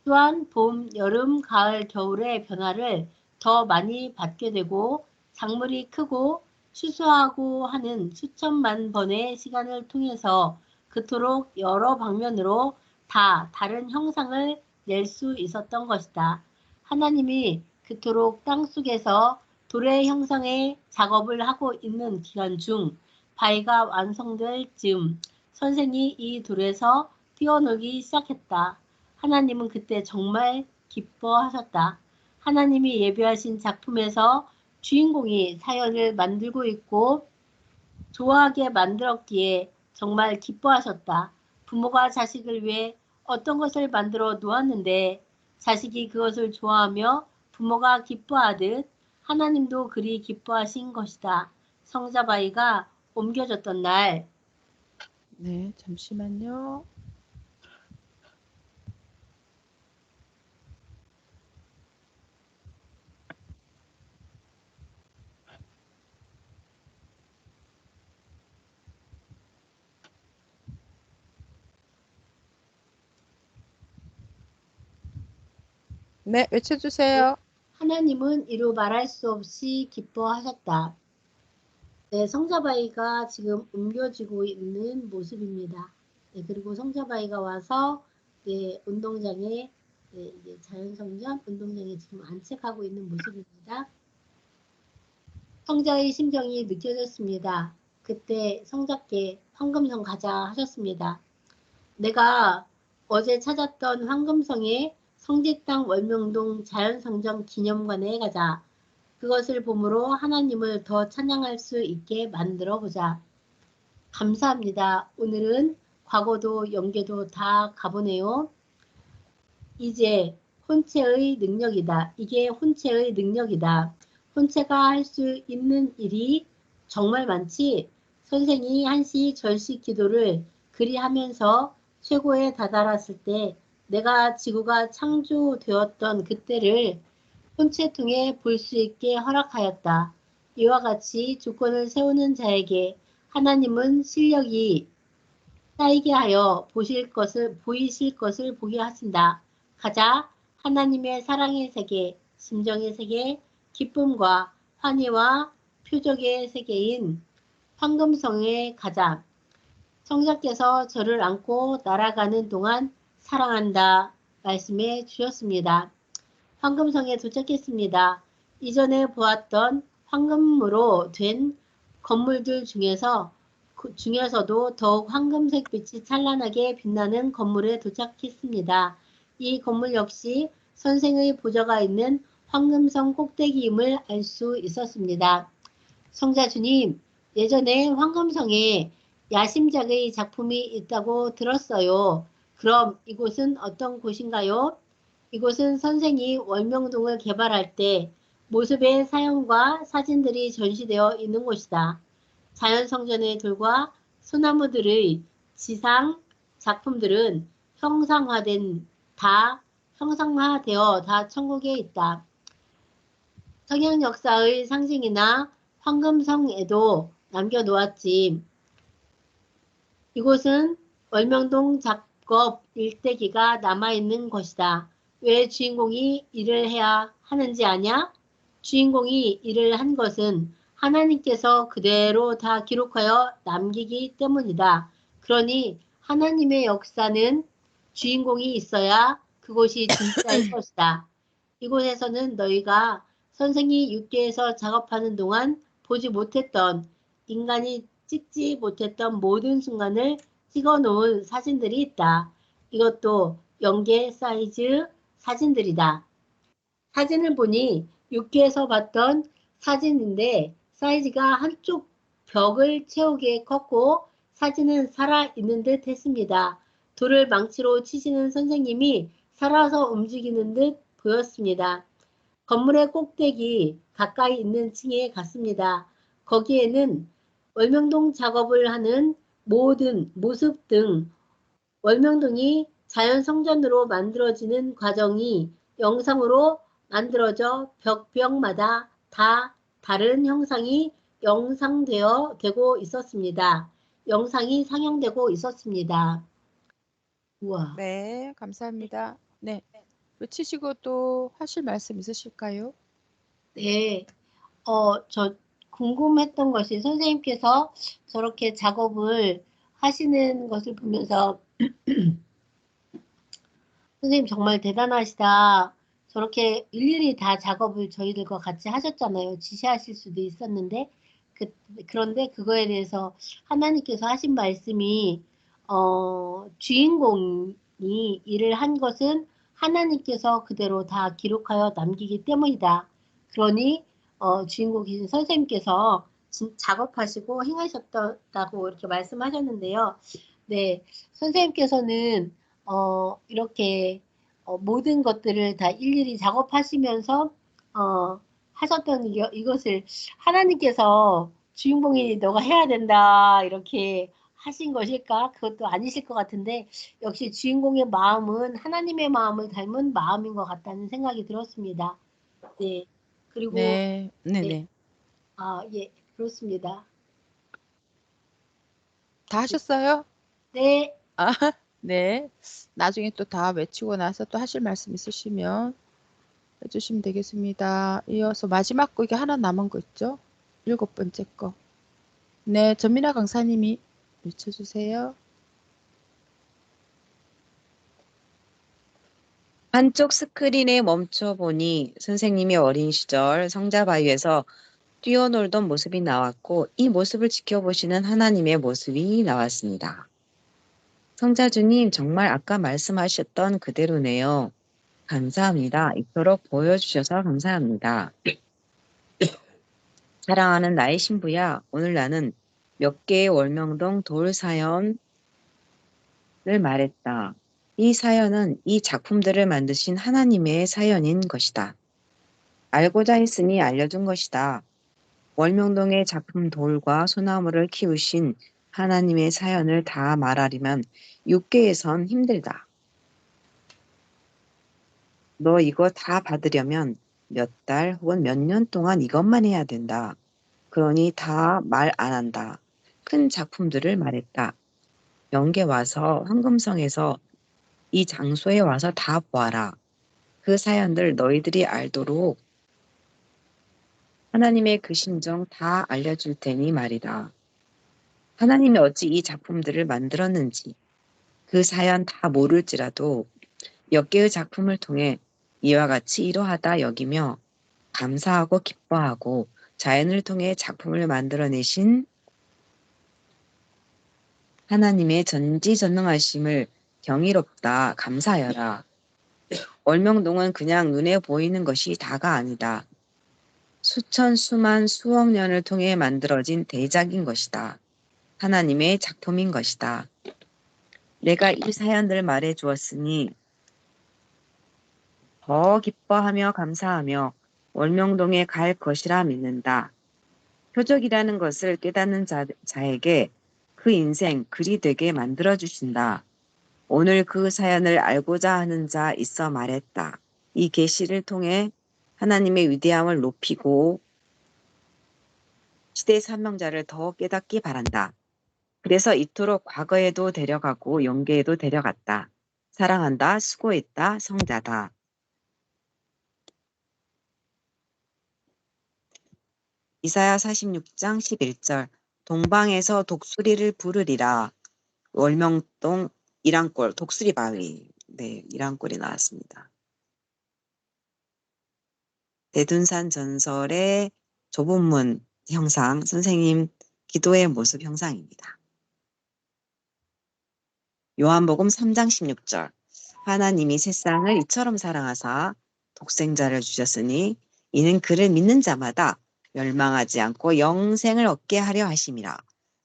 또한 봄, 여름, 가을, 겨울의 변화를 더 많이 받게 되고 작물이 크고 추수하고 하는 수천만 번의 시간을 통해서 그토록 여러 방면으로 다 다른 형상을 낼 수 있었던 것이다. 하나님이 그토록 땅속에서 돌의 형상의 작업을 하고 있는 기간 중 바위가 완성될 즈음 선생이 이 돌에서 뛰어놀기 시작했다. 하나님은 그때 정말 기뻐하셨다. 하나님이 예비하신 작품에서 주인공이 사연을 만들고 있고 좋아하게 만들었기에 정말 기뻐하셨다. 부모가 자식을 위해 어떤 것을 만들어 놓았는데 자식이 그것을 좋아하며 부모가 기뻐하듯 하나님도 그리 기뻐하신 것이다. 성자바위가 옮겨졌던 날 네, 잠시만요. 네, 외쳐주세요. 하나님은 이루 말할 수 없이 기뻐하셨다. 네, 성자바위가 지금 옮겨지고 있는 모습입니다. 네, 그리고 성자바위가 와서 네, 운동장에 네, 이제 자연성전 운동장에 지금 안착하고 있는 모습입니다. 성자의 심정이 느껴졌습니다. 그때 성자께 황금성 가자 하셨습니다. 내가 어제 찾았던 황금성의 성지땅 월명동 자연성전 기념관에 가자. 그것을 보므로 하나님을 더 찬양할 수 있게 만들어 보자. 감사합니다. 오늘은 과거도 연계도 다 가보네요. 이제 혼체의 능력이다. 이게 혼체의 능력이다. 혼체가 할 수 있는 일이 정말 많지. 선생이 한시 절식 기도를 그리 하면서 최고에 다다랐을 때 내가 지구가 창조되었던 그때를 혼체통에 볼 수 있게 허락하였다. 이와 같이 조건을 세우는 자에게 하나님은 실력이 쌓이게 하여 보이실 것을 보게 하신다. 가자. 하나님의 사랑의 세계, 심정의 세계, 기쁨과 환희와 표적의 세계인 황금성에 가자. 성자께서 저를 안고 날아가는 동안 사랑한다 말씀해 주셨습니다. 황금성에 도착했습니다. 이전에 보았던 황금으로 된 건물들 중에서도 더욱 황금색 빛이 찬란하게 빛나는 건물에 도착했습니다. 이 건물 역시 선생의 보좌가 있는 황금성 꼭대기임을 알 수 있었습니다. 성자 주님, 예전에 황금성에 야심작의 작품이 있다고 들었어요. 그럼 이곳은 어떤 곳인가요? 이곳은 선생이 월명동을 개발할 때 모습의 사연과 사진들이 전시되어 있는 곳이다. 자연성전의 돌과 소나무들의 지상 작품들은 형상화되어 다 천국에 있다. 성경 역사의 상징이나 황금성에도 남겨놓았지. 이곳은 월명동 작업 일대기가 남아있는 것이다. 왜 주인공이 일을 해야 하는지 아냐? 주인공이 일을 한 것은 하나님께서 그대로 다 기록하여 남기기 때문이다. 그러니 하나님의 역사는 주인공이 있어야 그곳이 진짜인 것이다. 이곳에서는 너희가 선생이 육계에서 작업하는 동안 보지 못했던, 인간이 찍지 못했던 모든 순간을 찍어 놓은 사진들이 있다. 이것도 영계 사이즈 사진들이다. 사진을 보니 육계에서 봤던 사진인데 사이즈가 한쪽 벽을 채우게 컸고 사진은 살아있는 듯 했습니다. 돌을 망치로 치시는 선생님이 살아서 움직이는 듯 보였습니다. 건물의 꼭대기 가까이 있는 층에 갔습니다. 거기에는 월명동 작업을 하는 모든 모습 등 월명동이 자연성전으로 만들어지는 과정이 영상으로 만들어져 벽마다 다 다른 형상이 되고 있었습니다. 영상이 상영되고 있었습니다. 우와. 네, 감사합니다. 네, 외치시고 또 하실 말씀 있으실까요? 네. 저 궁금했던 것이 선생님께서 저렇게 작업을 하시는 것을 보면서 선생님 정말 대단하시다. 저렇게 일일이 다 작업을 저희들과 같이 하셨잖아요. 지시하실 수도 있었는데 그런데 그거에 대해서 하나님께서 하신 말씀이 주인공이 일을 한 것은 하나님께서 그대로 다 기록하여 남기기 때문이다. 그러니 주인공이신 선생님께서 작업하시고 행하셨다고 이렇게 말씀하셨는데요. 네, 선생님께서는 이렇게 모든 것들을 다 일일이 작업하시면서 하셨던 이것을 하나님께서 주인공이 너가 해야 된다 이렇게 하신 것일까? 그것도 아니실 것 같은데 역시 주인공의 마음은 하나님의 마음을 닮은 마음인 것 같다는 생각이 들었습니다. 네. 그리고 네, 네, 네. 네. 예, 그렇습니다. 다 하셨어요? 네. 아, 네. 나중에 또 다 외치고 나서 또 하실 말씀 있으시면 해주시면 되겠습니다. 이어서 마지막 거 이게 하나 남은 거 있죠? 7번째 거. 네, 전민아 강사님이 외쳐주세요. 한쪽 스크린에 멈춰보니 선생님이 어린 시절 성자바위에서 뛰어놀던 모습이 나왔고 이 모습을 지켜보시는 하나님의 모습이 나왔습니다. 성자주님 정말 아까 말씀하셨던 그대로네요. 감사합니다. 이토록 보여주셔서 감사합니다. 사랑하는 나의 신부야, 오늘 나는 몇 개의 월명동 돌 사연을 말했다. 이 사연은 이 작품들을 만드신 하나님의 사연인 것이다. 알고자 했으니 알려준 것이다. 월명동의 작품 돌과 소나무를 키우신 하나님의 사연을 다 말하려면 6개에선 힘들다. 너 이거 다 받으려면 몇 달 혹은 몇 년 동안 이것만 해야 된다. 그러니 다 말 안 한다. 큰 작품들을 말했다. 영계 와서 황금성에서 이 장소에 와서 다 보아라. 그 사연들 너희들이 알도록 하나님의 그 심정 다 알려줄 테니 말이다. 하나님이 어찌 이 작품들을 만들었는지 그 사연 다 모를지라도 몇 개의 작품을 통해 이와 같이 이러하다 여기며 감사하고 기뻐하고 자연을 통해 작품을 만들어내신 하나님의 전지전능하심을 경이롭다 감사하여라. 월명동은 그냥 눈에 보이는 것이 다가 아니다. 수천 수만 수억 년을 통해 만들어진 대작인 것이다. 하나님의 작품인 것이다. 내가 이 사연들 말해 주었으니 더 기뻐하며 감사하며 월명동에 갈 것이라 믿는다. 표적이라는 것을 깨닫는 자에게 그 인생 글이 되게 만들어 주신다. 오늘 그 사연을 알고자 하는 자 있어 말했다. 이 계시를 통해 하나님의 위대함을 높이고 시대의 사명자를 더 깨닫기 바란다. 그래서 이토록 과거에도 데려가고 영계에도 데려갔다. 사랑한다. 수고했다. 성자다. 이사야 46장 11절 동방에서 독수리를 부르리라. 월명동 이랑골 독수리 바위. 네, 이랑골이 나왔습니다. 대둔산 전설의 좁은 문 형상, 선생님 기도의 모습 형상입니다. 요한복음 3장 16절 하나님이 세상을 이처럼 사랑하사 독생자를 주셨으니 이는 그를 믿는 자마다 멸망하지 않고 영생을 얻게 하려 하심이라.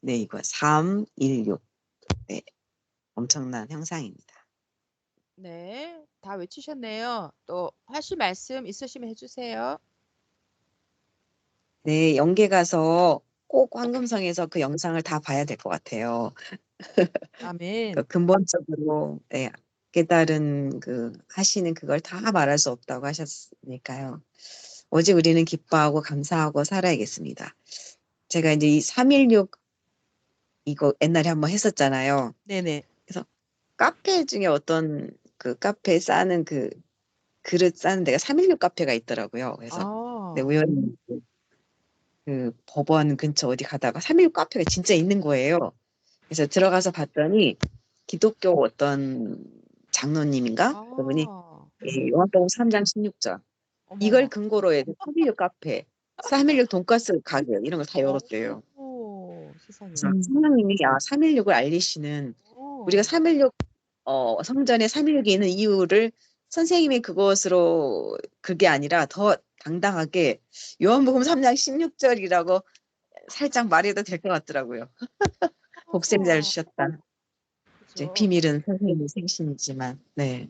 네, 이거 316. 네, 엄청난 형상입니다. 네, 다 외치셨네요. 또 하실 말씀 있으시면 해주세요. 네, 영계 가서 꼭 황금성에서 그 영상을 다 봐야 될 것 같아요. 아멘. 그 근본적으로 네, 깨달은 그 하시는 그걸 다 말할 수 없다고 하셨으니까요. 오직 우리는 기뻐하고 감사하고 살아야겠습니다. 제가 이제 이 316 이거 옛날에 한번 했었잖아요. 네네. 그래서 카페 중에 어떤 그 카페 싸는 그 그릇 싸는 데가 316 카페가 있더라고요. 그래서 네, 아, 우연히 그 법원 근처 어디 가다가 316 카페가 진짜 있는 거예요. 그래서 들어가서 봤더니 기독교 어떤 장로님인가? 그분이 아, 요한복음 3장 16절 이걸 어머머. 근거로 해서 316 카페, 316 돈가스 가게 이런 거 다 열었대요. 오, 세상에. 그래서 성령님이 316을 알리시는 우리가 오, 316 성전에 316이 있는 이유를 선생님이 그것으로 그게 아니라 더 당당하게 요한복음 3장 16절이라고 살짝 말해도 될 것 같더라고요. 복생자를 어, 주셨다. 이제 그죠. 비밀은 선생님의 생신이지만, 네.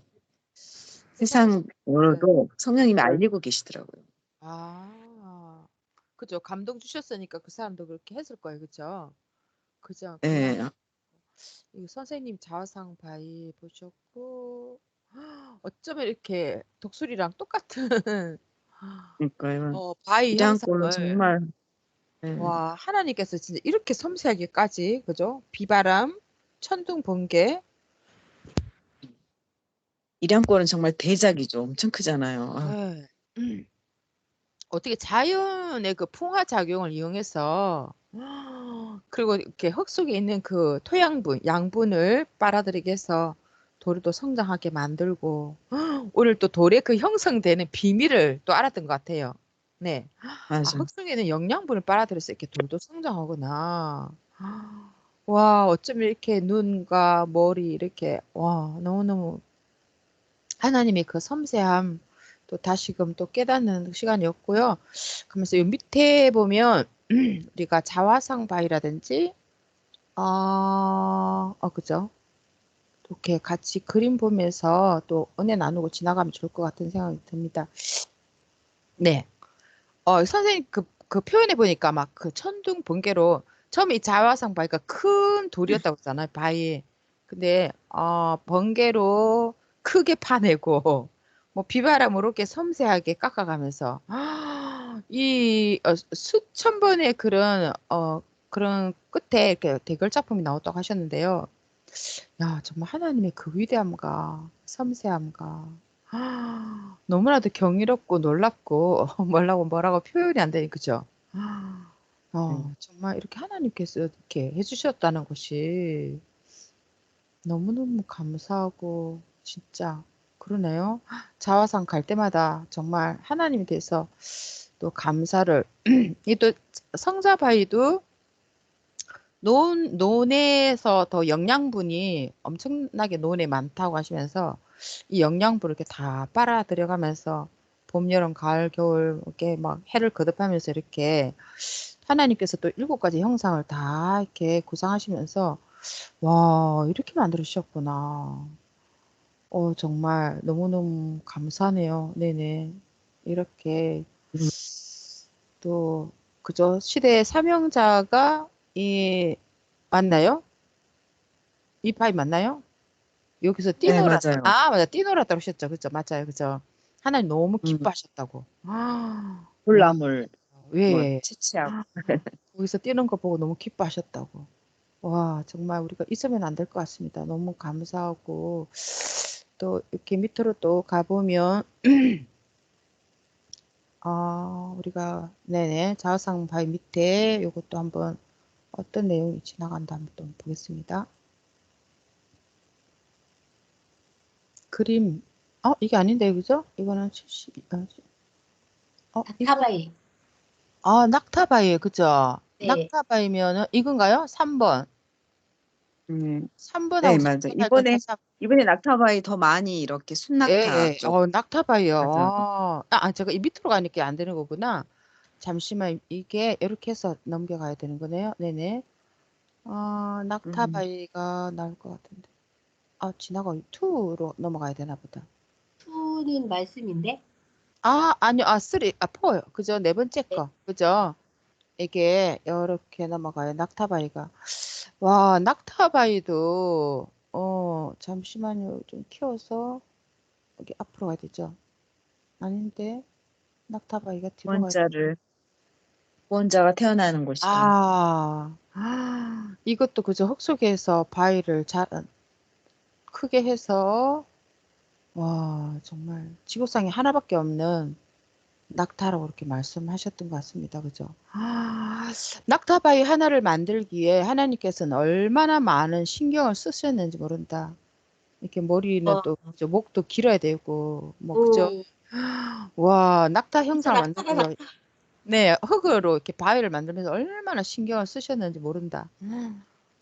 세상에. 네. 세상으로도 성령님이 알리고 계시더라고요. 아, 그죠. 감동 주셨으니까 그 사람도 그렇게 했을 거예요. 그죠? 그죠. 그냥 네. 이 선생님 자화상 바위 보셨고, 어쩌면 이렇게 독수리랑 똑같은 그러니까요. 바위 이랑 꼴은 형상을, 정말, 네. 와, 하나님께서 진짜 이렇게 섬세하게까지, 그죠? 비바람, 천둥, 번개, 이랑 꼴은 정말 대작이죠. 엄청 크잖아요. 네. 어떻게 자연의 그 풍화 작용을 이용해서 그리고 이렇게 흙 속에 있는 그 토양분, 양분을 빨아들이게 해서 돌을 또 성장하게 만들고 오늘 또 돌의 그 형성되는 비밀을 또 알았던 것 같아요. 네. 아, 맞아. 흙 속에는 영양분을 빨아들여서 이렇게 돌도 성장하구나. 와, 어쩌면 이렇게 눈과 머리 이렇게 와, 너무너무 하나님의 그 섬세함 또 다시금 또 깨닫는 시간이었고요. 그러면서 요 밑에 보면 우리가 자화상 바위라든지 그죠? 이렇게 같이 그림 보면서 또 은혜 나누고 지나가면 좋을 것 같은 생각이 듭니다. 네. 선생님 그 표현해 보니까 막 그 천둥 번개로 처음에 이 자화상 바위가 큰 돌이었다고 했잖아요. 바위. 근데 번개로 크게 파내고 뭐 비바람으로 이렇게 섬세하게 깎아가면서 이 수천 번의 그런 끝에 이렇게 대결 작품이 나왔다고 하셨는데요. 야, 정말 하나님의 그 위대함과 섬세함과 너무나도 경이롭고 놀랍고 뭐라고 표현이 안 되니 그죠? 음. 정말 이렇게 하나님께서 이렇게 해주셨다는 것이 너무너무 감사하고 진짜 그러네요. 자화상 갈 때마다 정말 하나님에 대해서 또 감사를 이 또 성자바위도 논에서 더 영양분이 엄청나게 논에 많다고 하시면서 이 영양분을 이렇게 다 빨아들여가면서 봄, 여름, 가을, 겨울 이렇게 막 해를 거듭하면서 이렇게 하나님께서 또 7가지 형상을 다 이렇게 구상하시면서 와, 이렇게 만들어 주셨구나. 정말 너무너무 감사하네요. 네네. 이렇게 음. 또 그저 시대의 사명자가 이 맞나요? 이 바위 맞나요? 여기서 네, 뛰놀았다. 맞아요. 아, 맞아. 뛰놀았다고 하셨죠. 그죠? 맞아요. 그죠? 하나님 너무 음, 기뻐하셨다고. 아, 와, 꿀나물 뭐 왜? 채취하고. 거기서 뛰는 거 보고 너무 기뻐하셨다고. 와, 정말 우리가 있으면 안 될 것 같습니다. 너무 감사하고, 또 이렇게 밑으로 또 가보면, 우리가, 네네, 자화상 바위 밑에 이것도 한번 어떤 내용이 지나간다 한번 또 보겠습니다. 그림, 이게 아닌데, 그죠? 이거는 72, 이거, 낙타바위. 낙타바위에, 그죠? 네. 낙타바위면은 이건가요? 3번. 음, 3번하고 네, 맞아요. 4번 할 건 다 이번에 낙타바위 더 많이 이렇게 예, 순낙타 예. 쪽. 낙타바위요. 맞아요. 제가 이 밑으로 가니까 안 되는 거구나. 잠시만, 이게 이렇게 해서 넘겨가야 되는 거네요. 네네. 음, 낙타바위가 나올 것 같은데. 지나가, 2로 넘어가야 되나 보다. 투는 말씀인데. 아니요, 3, 4요. 그죠? 네 번째 네. 거. 그죠? 이게 이렇게 넘어가요. 낙타바위가. 와, 낙타바위도, 잠시만요. 좀 키워서, 여기 앞으로 가야 되죠? 아닌데, 낙타바위가 뒤로 가야 돼. 구원자가 태어나는 곳이다. 이것도 그저 흙 속에서 바위를 크게 해서, 와, 정말 지구상에 하나밖에 없는 낙타라고 그렇게 말씀하셨던 것 같습니다. 그죠? 낙타바위 하나를 만들기에 하나님께서는 얼마나 많은 신경을 쓰셨는지 모른다. 이렇게 머리는 어, 또, 그죠? 목도 길어야 되고, 뭐, 그죠? 오, 와, 낙타 진짜 형상을 만들기 낙타다, 위해서 낙타. 네, 흙으로 이렇게 바위를 만들면서 얼마나 신경을 쓰셨는지 모른다.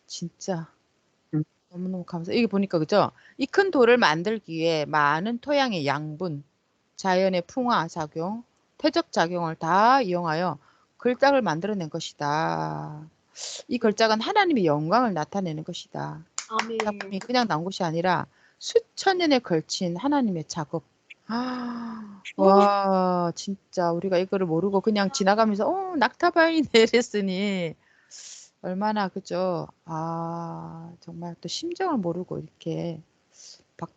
진짜 음, 너무너무 감사해요. 이게 보니까 그죠? 이 큰 돌을 만들기 위해 많은 토양의 양분, 자연의 풍화 작용, 퇴적 작용을 다 이용하여 걸작을 만들어낸 것이다. 이 걸작은 하나님의 영광을 나타내는 것이다. 이 아멘. 작품이 그냥 나온 것이 아니라 수천 년에 걸친 하나님의 작업. 오, 와, 진짜 우리가 이거를 모르고 그냥 지나가면서 낙타바위네 이랬으니 얼마나 그죠? 정말 또 심정을 모르고 이렇게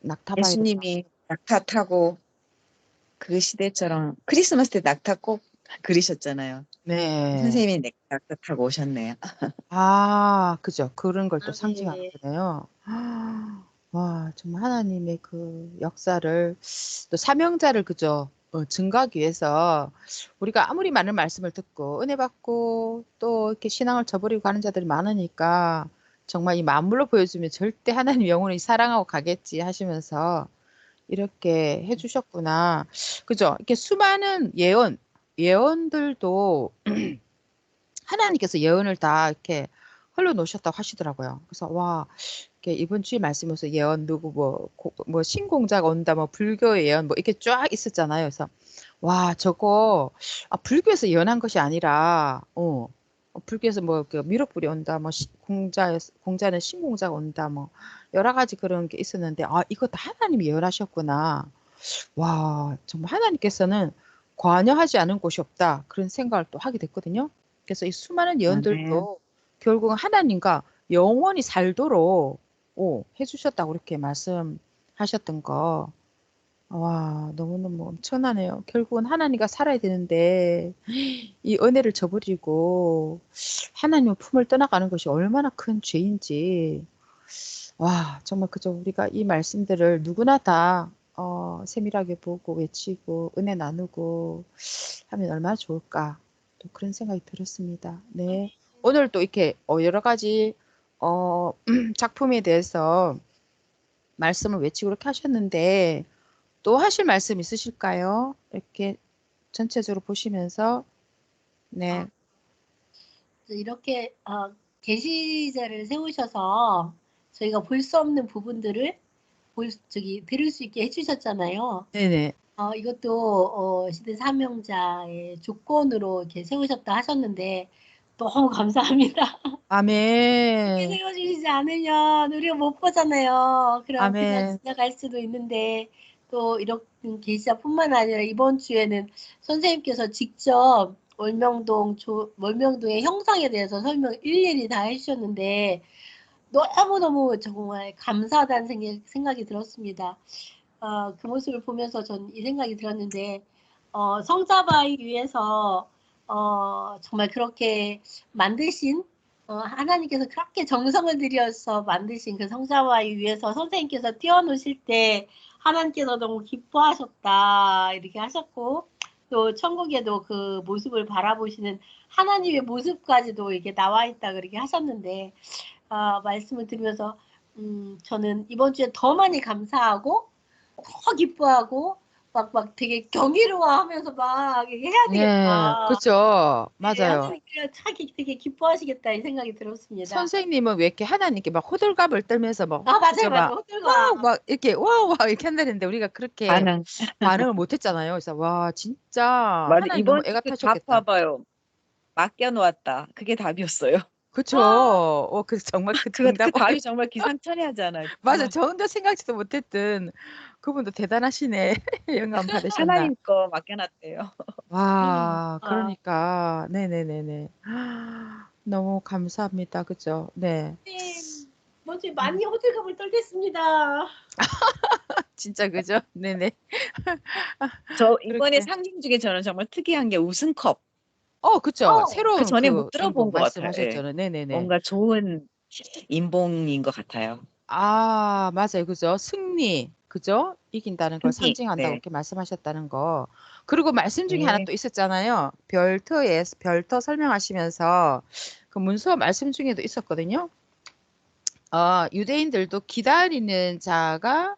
낙타바위를 예수님이 낙타 타고 그 시대처럼 크리스마스 때 낙타 꼭 그리셨잖아요. 네. 선생님이 낙타 타고 오셨네요. 그죠. 그런 걸 또 상징하는 아멘. 거네요. 와, 정말 하나님의 그 역사를 또 사명자를 그죠. 증거하기 위해서 우리가 아무리 많은 말씀을 듣고 은혜 받고 또 이렇게 신앙을 저버리고 가는 자들이 많으니까 정말 이 만물로 보여주면 절대 하나님 영혼을 사랑하고 가겠지 하시면서 이렇게 해주셨구나. 그죠? 이렇게 수많은 예언들도 하나님께서 예언을 다 이렇게 흘러놓으셨다고 하시더라고요. 그래서 와, 이렇게 이번 주에 말씀에서 예언 누구 뭐 신공자가 온다, 뭐 불교의 예언 뭐 이렇게 쫙 있었잖아요. 그래서 와, 저거 불교에서 예언한 것이 아니라 불교에서 뭐그 미륵불이 온다, 뭐 공자는 신공자가 온다, 뭐 여러 가지 그런 게 있었는데 이거 다 하나님이 예언하셨구나. 와, 정말 하나님께서는 관여하지 않은 곳이 없다. 그런 생각을 또 하게 됐거든요. 그래서 이 수많은 아멘. 예언들도 결국은 하나님과 영원히 살도록 해주셨다고 이렇게 말씀하셨던 거. 와, 너무너무 엄청나네요. 결국은 하나님과 살아야 되는데 이 은혜를 저버리고 하나님의 품을 떠나가는 것이 얼마나 큰 죄인지. 와, 정말 그저 우리가 이 말씀들을 누구나 다 세밀하게 보고 외치고 은혜 나누고 하면 얼마나 좋을까. 또 그런 생각이 들었습니다. 네. 오늘 또 이렇게 여러 가지 어, 작품에 대해서 말씀을 외치고 그렇게 하셨는데 또 하실 말씀 있으실까요? 이렇게 전체적으로 보시면서 아, 네. 이렇게 계시자를 세우셔서 저희가 볼 수 없는 부분들을 들을 수 있게 해주셨잖아요. 네네. 이것도 시대 사명자의 조건으로 이렇게 세우셨다 하셨는데 너무 감사합니다. 이렇게 아멘. 세워주시지 않으면 우리가 못 보잖아요. 그럼 그냥 아멘. 지나갈 수도 있는데 또 이런 계시자뿐만 아니라 이번 주에는 선생님께서 직접 월명동의 형상에 대해서 설명 일일이 다 해주셨는데 너무너무 정말 감사하다는 생각이 들었습니다. 그 모습을 보면서 전 이 생각이 들었는데 성자바위 위에서 정말 그렇게 만드신 하나님께서 그렇게 정성을 들여서 만드신 그 성자바위 위에서 선생님께서 뛰어노실 때 하나님께서 너무 기뻐하셨다 이렇게 하셨고 또 천국에도 그 모습을 바라보시는 하나님의 모습까지도 이렇게 나와 있다 그렇게 하셨는데 말씀을 들으면서 저는 이번 주에 더 많이 감사하고 더 기뻐하고 막 되게 경이로워하면서 막 이렇게 해야 네, 되겠다. 그죠. 네, 맞아요. 하나님께서 되게 기뻐하시겠다 이 생각이 들었습니다. 선생님은 왜 이렇게 하나님께 막 호들갑을 떨면서 막 맞아요, 그죠? 맞아요. 막 호들갑. 막 이렇게 와우 이렇게 한다는데 우리가 그렇게 반응. 반응을 못 했잖아요. 그래서 와, 진짜 맞아. 하나님 너무 이번 애가 주도 답 타셨겠다. 봐봐요. 맡겨놓았다. 그게 답이었어요. 그쵸. 그 정말 그 그 응답 답이 정말 기상천외하잖아요. 맞아. 전혀 생각지도 못했던 그분도 대단하시네. 영감 받으셨나. 하나님 거 맡겨놨대요. 와, 그러니까 네네네네. 너무 감사합니다. 그죠? 네. 먼저 많이 호들갑을 떨겠습니다. 진짜 그죠? 네네. 저 이번에 그렇게. 상징 중에 저는 정말 특이한 게 우승컵. 그쵸. 어, 그 새로운 전에 못 인복 들어본 것 같아요. 예. 말씀하셨잖아요. 네네네. 뭔가 좋은 인봉인 것 같아요. 맞아요. 그죠? 승리. 그죠? 이긴다는 걸 승리. 상징한다고 네. 이렇게 말씀하셨다는 거. 그리고 말씀 중에 하나 네. 또 있었잖아요. 별터 설명하시면서 그 문서 말씀 중에도 있었거든요. 유대인들도 기다리는 자가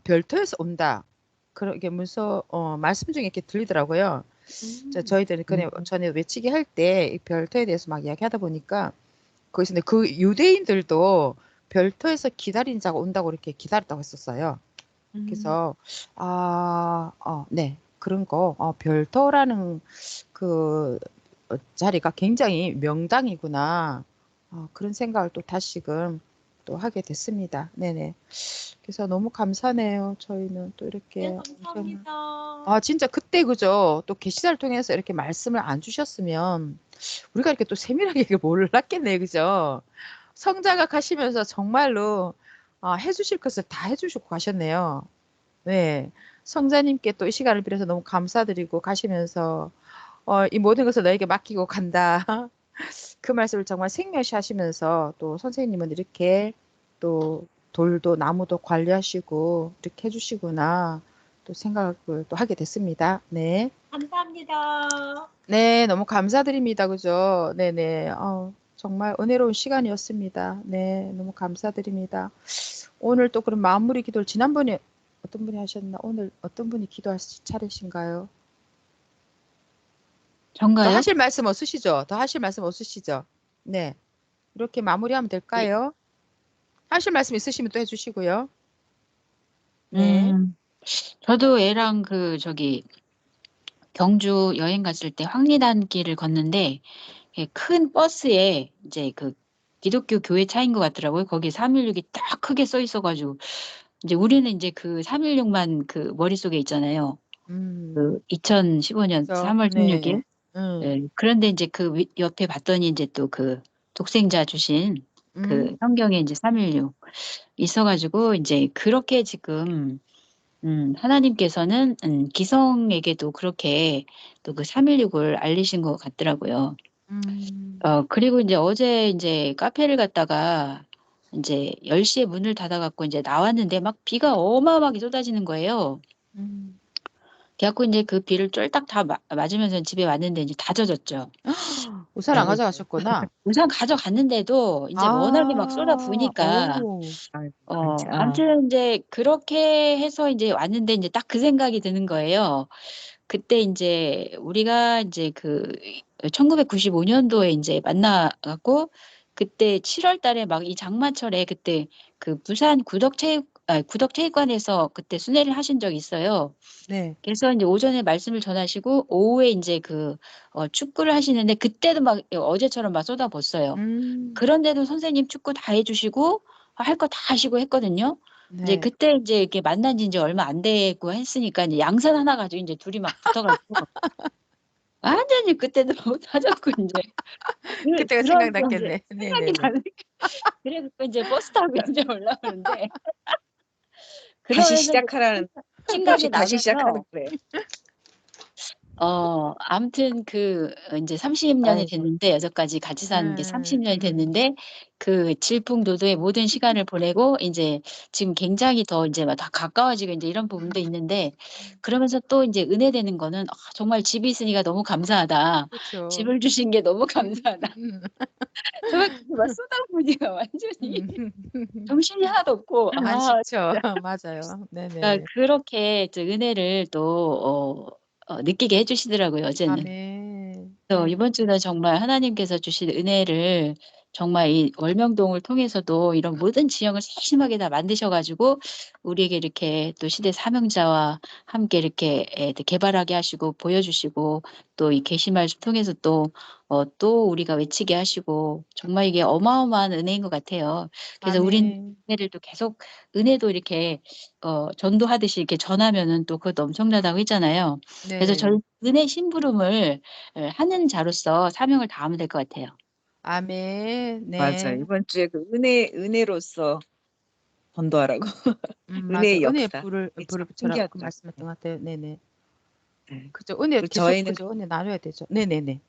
별터에서 온다. 그렇게 문서 말씀 중에 이렇게 들리더라고요. 저희들은 전에 외치기 할 때 이 별터에 대해서 막 이야기하다 보니까 거기서 근데 그 유대인들도 별터에서 기다린 자가 온다고 이렇게 기다렸다고 했었어요. 그래서 네, 그런 거 별터라는 그 자리가 굉장히 명당이구나. 그런 생각을 또 다시금 또 하게 됐습니다. 네네. 그래서 너무 감사네요. 저희는 또 이렇게 네, 감사합니다. 진짜 그때 그죠? 또 계시사를 통해서 이렇게 말씀을 안 주셨으면 우리가 이렇게 또 세밀하게 이렇게 몰랐겠네요. 그죠? 성자가 가시면서 정말로 해주실 것을 다 해주시고 가셨네요. 네. 성자님께 또 이 시간을 빌어서 너무 감사드리고 가시면서 이 모든 것을 너에게 맡기고 간다. 그 말씀을 정말 생명시 하시면서 또 선생님은 이렇게 또 돌도 나무도 관리하시고 이렇게 해주시구나 또 생각을 또 하게 됐습니다. 네. 감사합니다. 네, 너무 감사드립니다. 그죠? 네네. 정말 은혜로운 시간이었습니다. 네, 너무 감사드립니다. 오늘 또 그럼 마무리 기도를 지난번에 어떤 분이 하셨나? 오늘 어떤 분이 기도할 차례신가요? 더 전가요? 하실 말씀 없으시죠? 더 하실 말씀 없으시죠? 네. 이렇게 마무리하면 될까요? 하실 말씀 있으시면 또 해주시고요. 네. 저도 애랑 경주 여행 갔을 때 황리단길을 걷는데 큰 버스에 이제 그 기독교 교회 차인 것 같더라고요. 거기에 316이 딱 크게 써 있어가지고 이제 우리는 이제 그 316만 그 머릿속에 있잖아요. 그 2015년 그죠? 3월 네. 16일. 네. 그런데 이제 그 옆에 봤더니 이제 또 그 독생자 주신 그 성경에 이제 316 있어가지고 이제 그렇게 지금 하나님께서는 기성에게도 그렇게 또 그 316을 알리신 것 같더라고요. 그리고 이제 어제 이제 카페를 갔다가 이제 10시에 문을 닫아갖고 이제 나왔는데 막 비가 어마어마하게 쏟아지는 거예요. 그래갖고 이제 그 비를 쫄딱 다 맞으면서 집에 왔는데 이제 다 젖었죠. 우산 안 가져가셨구나. 우산 가져갔는데도 이제 워낙에 막 쏟아 부으니까 아이고, 아무튼 이제 그렇게 해서 이제 왔는데 이제 딱 그 생각이 드는 거예요. 그때 이제 우리가 이제 그 1995년도에 이제 만나 갖고 그때 7월 달에 막 이 장마철에 그때 그 부산 구덕체육관에서 그때 순회를 하신 적이 있어요. 네. 그래서 이제 오전에 말씀을 전하시고 오후에 이제 축구를 하시는데 그때도 막 어제처럼 막 쏟아붓어요. 그런데도 선생님 축구 다 해주시고 할 거 다 하시고 했거든요. 이제 네. 그때 이제 이렇게 만난 지 이제 얼마 안 되고 했으니까 이제 양산 하나 가지고 이제 둘이 막 붙어가지고 완전히 그때도 못하셨고 이제 그때가 그런 또 이제 생각났겠네. 생각이 네네네. 나니까 그래서 또 이제 버스 타고 이제 올라오는데 다시 그러면서 이제 시작하라는 생각이 쉼없이 다시 시작하는 나면서 거래. 아무튼 인제 30년이 아이고. 됐는데 여기까지 같이 사는 게 음, 30년이 됐는데 그 질풍노도의 모든 시간을 보내고 인제 지금 굉장히 더 인제 막 더 가까워지고 인제 이런 부분도 있는데 그러면서 또 인제 은혜되는 거는 '아 정말 집이 있으니까 너무 감사하다. 그쵸. 집을 주신 게 너무 감사하다.' 음. 정말 그렇게 막 쏟아부으니까 완전히 음. 정신이 하나도 없고 안 아 식죠. 진짜 맞아요. 네네. 그렇게 또 은혜를 또 느끼게 해 주시더라고요 어제는. 아멘. 그래서 네. 이번 주는 정말 하나님께서 주신 은혜를 정말 이 월명동을 통해서도 이런 모든 지형을 세심하게 다 만드셔 가지고 우리에게 이렇게 또 시대 사명자와 함께 이렇게 또 개발하게 하시고 보여주시고 또 이 계시 말씀 통해서 또 우리가 외치게 하시고 정말 이게 어마어마한 은혜인 것 같아요. 그래서 우린 아멘. 은혜를 또 계속 은혜도 이렇게 전도하듯이 이렇게 전하면은 또 그것도 엄청나다고 했잖아요. 그래서 네. 저희 은혜 심부름을 하는 자로서 사명을 다하면 될 것 같아요. 아멘. 맞아요. 네. 이번 주에 그 은혜로서 전도하라고. 맞아요. 은혜의 은혜의 역사. 이게 불을 참 붙여라 그 신기하더라고요. 말씀했던 것 같아요. 네네. 네. 그죠. 은혜 그리고 계속 저희는 그죠. 은혜 나눠야 되죠. 네네네.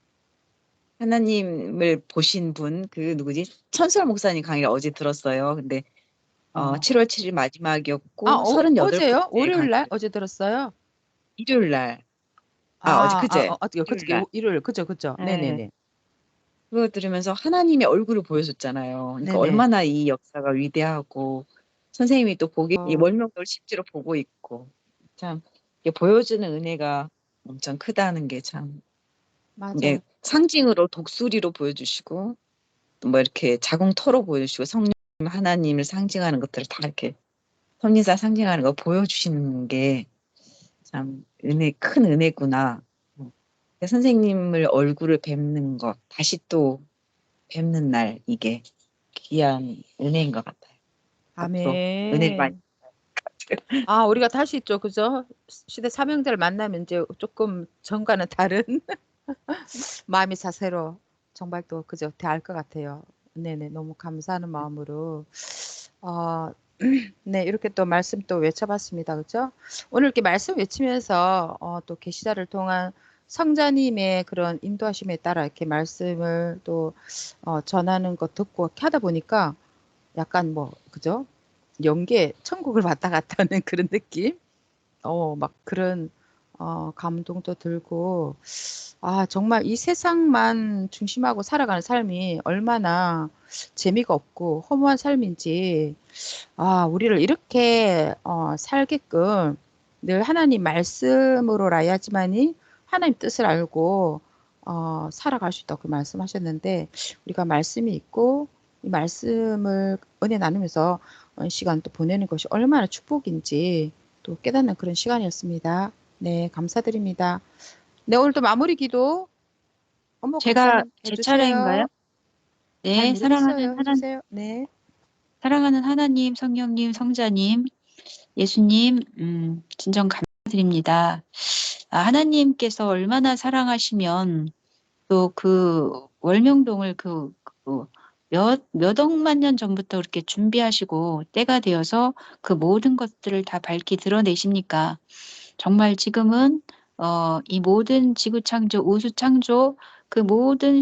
하나님을 보신 분 그 누구지? 천설 목사님 강의를 어제 들었어요. 근데 어. 7월 7일 아, 마지막이었고 38 어제요? 번째 월요일 날? 강의를 어제 들었어요? 일요일 날. 어제 아, 그제. 그저께 일요일 날. 일요일. 그죠, 그죠. 예. 네네네. 그거 들으면서 하나님의 얼굴을 보여줬잖아요. 그러니까 네네. 얼마나 이 역사가 위대하고 선생님이 또 이 월명도를 실제로 보고 있고 참 이게 보여주는 은혜가 엄청 크다는 게 참 이게 맞아요. 상징으로 독수리로 보여주시고 또 뭐 이렇게 자궁터로 보여주시고 성령 하나님을 상징하는 것들을 다 이렇게 선리사 상징하는 거 보여주시는 게 참 큰 은혜구나. 선생님을 얼굴을 뵙는 것, 다시 또 뵙는 날 이게 귀한 은혜인 것 같아요. 앞으로 은혜를 많이 아멘. 아, 우리가 다시 또 그죠? 시대 사명자를 만나면 이제 조금 전과는 다른 마음의 자세로 정말 또 그죠? 대할 것 같아요. 네네. 너무 감사하는 마음으로 어, 네, 이렇게 또 말씀 또 외쳐봤습니다. 그죠? 오늘 이렇게 말씀 외치면서 또 계시자를 통한 성자님의 그런 인도하심에 따라 이렇게 말씀을 또 전하는 것 듣고 이렇게 하다 보니까 약간 뭐 그죠? 연계 천국을 왔다 갔다 하는 그런 느낌? 막 그런 감동도 들고 아, 정말 이 세상만 중심하고 살아가는 삶이 얼마나 재미가 없고 허무한 삶인지 아, 우리를 이렇게 살게끔 늘 하나님 말씀으로 라야지만이 하나님 뜻을 알고 살아갈 수 있다고 말씀하셨는데 우리가 말씀이 있고 이 말씀을 은혜 나누면서 시간 또 보내는 것이 얼마나 축복인지 또 깨닫는 그런 시간이었습니다. 네, 감사드립니다. 네, 오늘도 마무리 기도 제가 목사님 제 차례인가요? 해주세요. 잘 네. 모르겠어요. 해주세요. 네. 사랑하는 하나님, 성령님, 성자님, 예수님 진정 감사드립니다. 하나님께서 얼마나 사랑하시면 또 그 월명동을 몇 억만 년 전부터 그렇게 준비하시고 때가 되어서 그 모든 것들을 다 밝히 드러내십니까? 정말 지금은 이 모든 지구 창조, 우주 창조 그 모든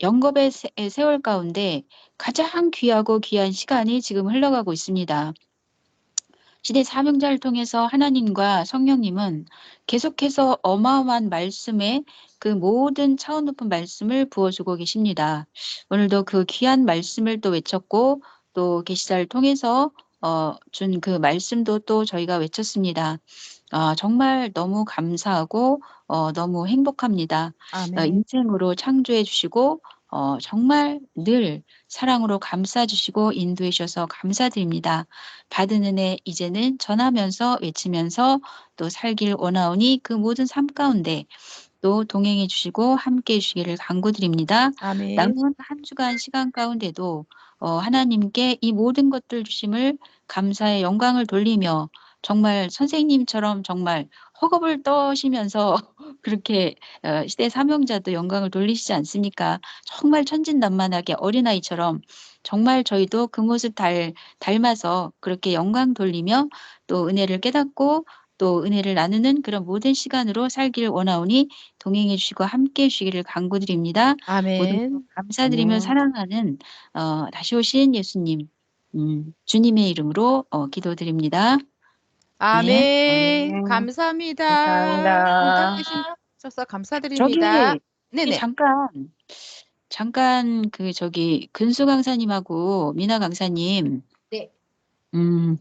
영겁의 세월 가운데 가장 귀하고 귀한 시간이 지금 흘러가고 있습니다. 시대 사명자를 통해서 하나님과 성령님은 계속해서 어마어마한 말씀에 그 모든 차원 높은 말씀을 부어주고 계십니다. 오늘도 그 귀한 말씀을 또 외쳤고 또 계시자를 통해서 준 그 말씀도 또 저희가 외쳤습니다. 정말 너무 감사하고 너무 행복합니다. 아멘. 인생으로 창조해 주시고 정말 늘 사랑으로 감싸 주시고 인도해 주셔서 감사드립니다. 받은 은혜 이제는 전하면서 외치면서 또 살길 원하오니 그 모든 삶 가운데 또 동행해 주시고 함께 해 주시기를 간구드립니다. 아멘. 남은 한 주간 시간 가운데도 하나님께 이 모든 것들 주심을 감사의 영광을 돌리며 정말 선생님처럼 정말 허겁을 떠시면서 그렇게 시대 사명자도 영광을 돌리시지 않습니까? 정말 천진난만하게 어린아이처럼 정말 저희도 그 모습 닮아서 그렇게 영광 돌리며 또 은혜를 깨닫고 또 은혜를 나누는 그런 모든 시간으로 살기를 원하오니 동행해 주시고 함께 해 주시기를 간구드립니다. 모든 것 아멘. 감사드리며 아멘. 사랑하는 다시 오신 예수님 주님의 이름으로 기도드립니다. 아멘. 아멘. 감사합니다. 감사합니다. 응답되신 주셔서 감사드립니다. 저기 네네. 잠깐 그 저기 근수 강사님하고 미나 강사님 네. 음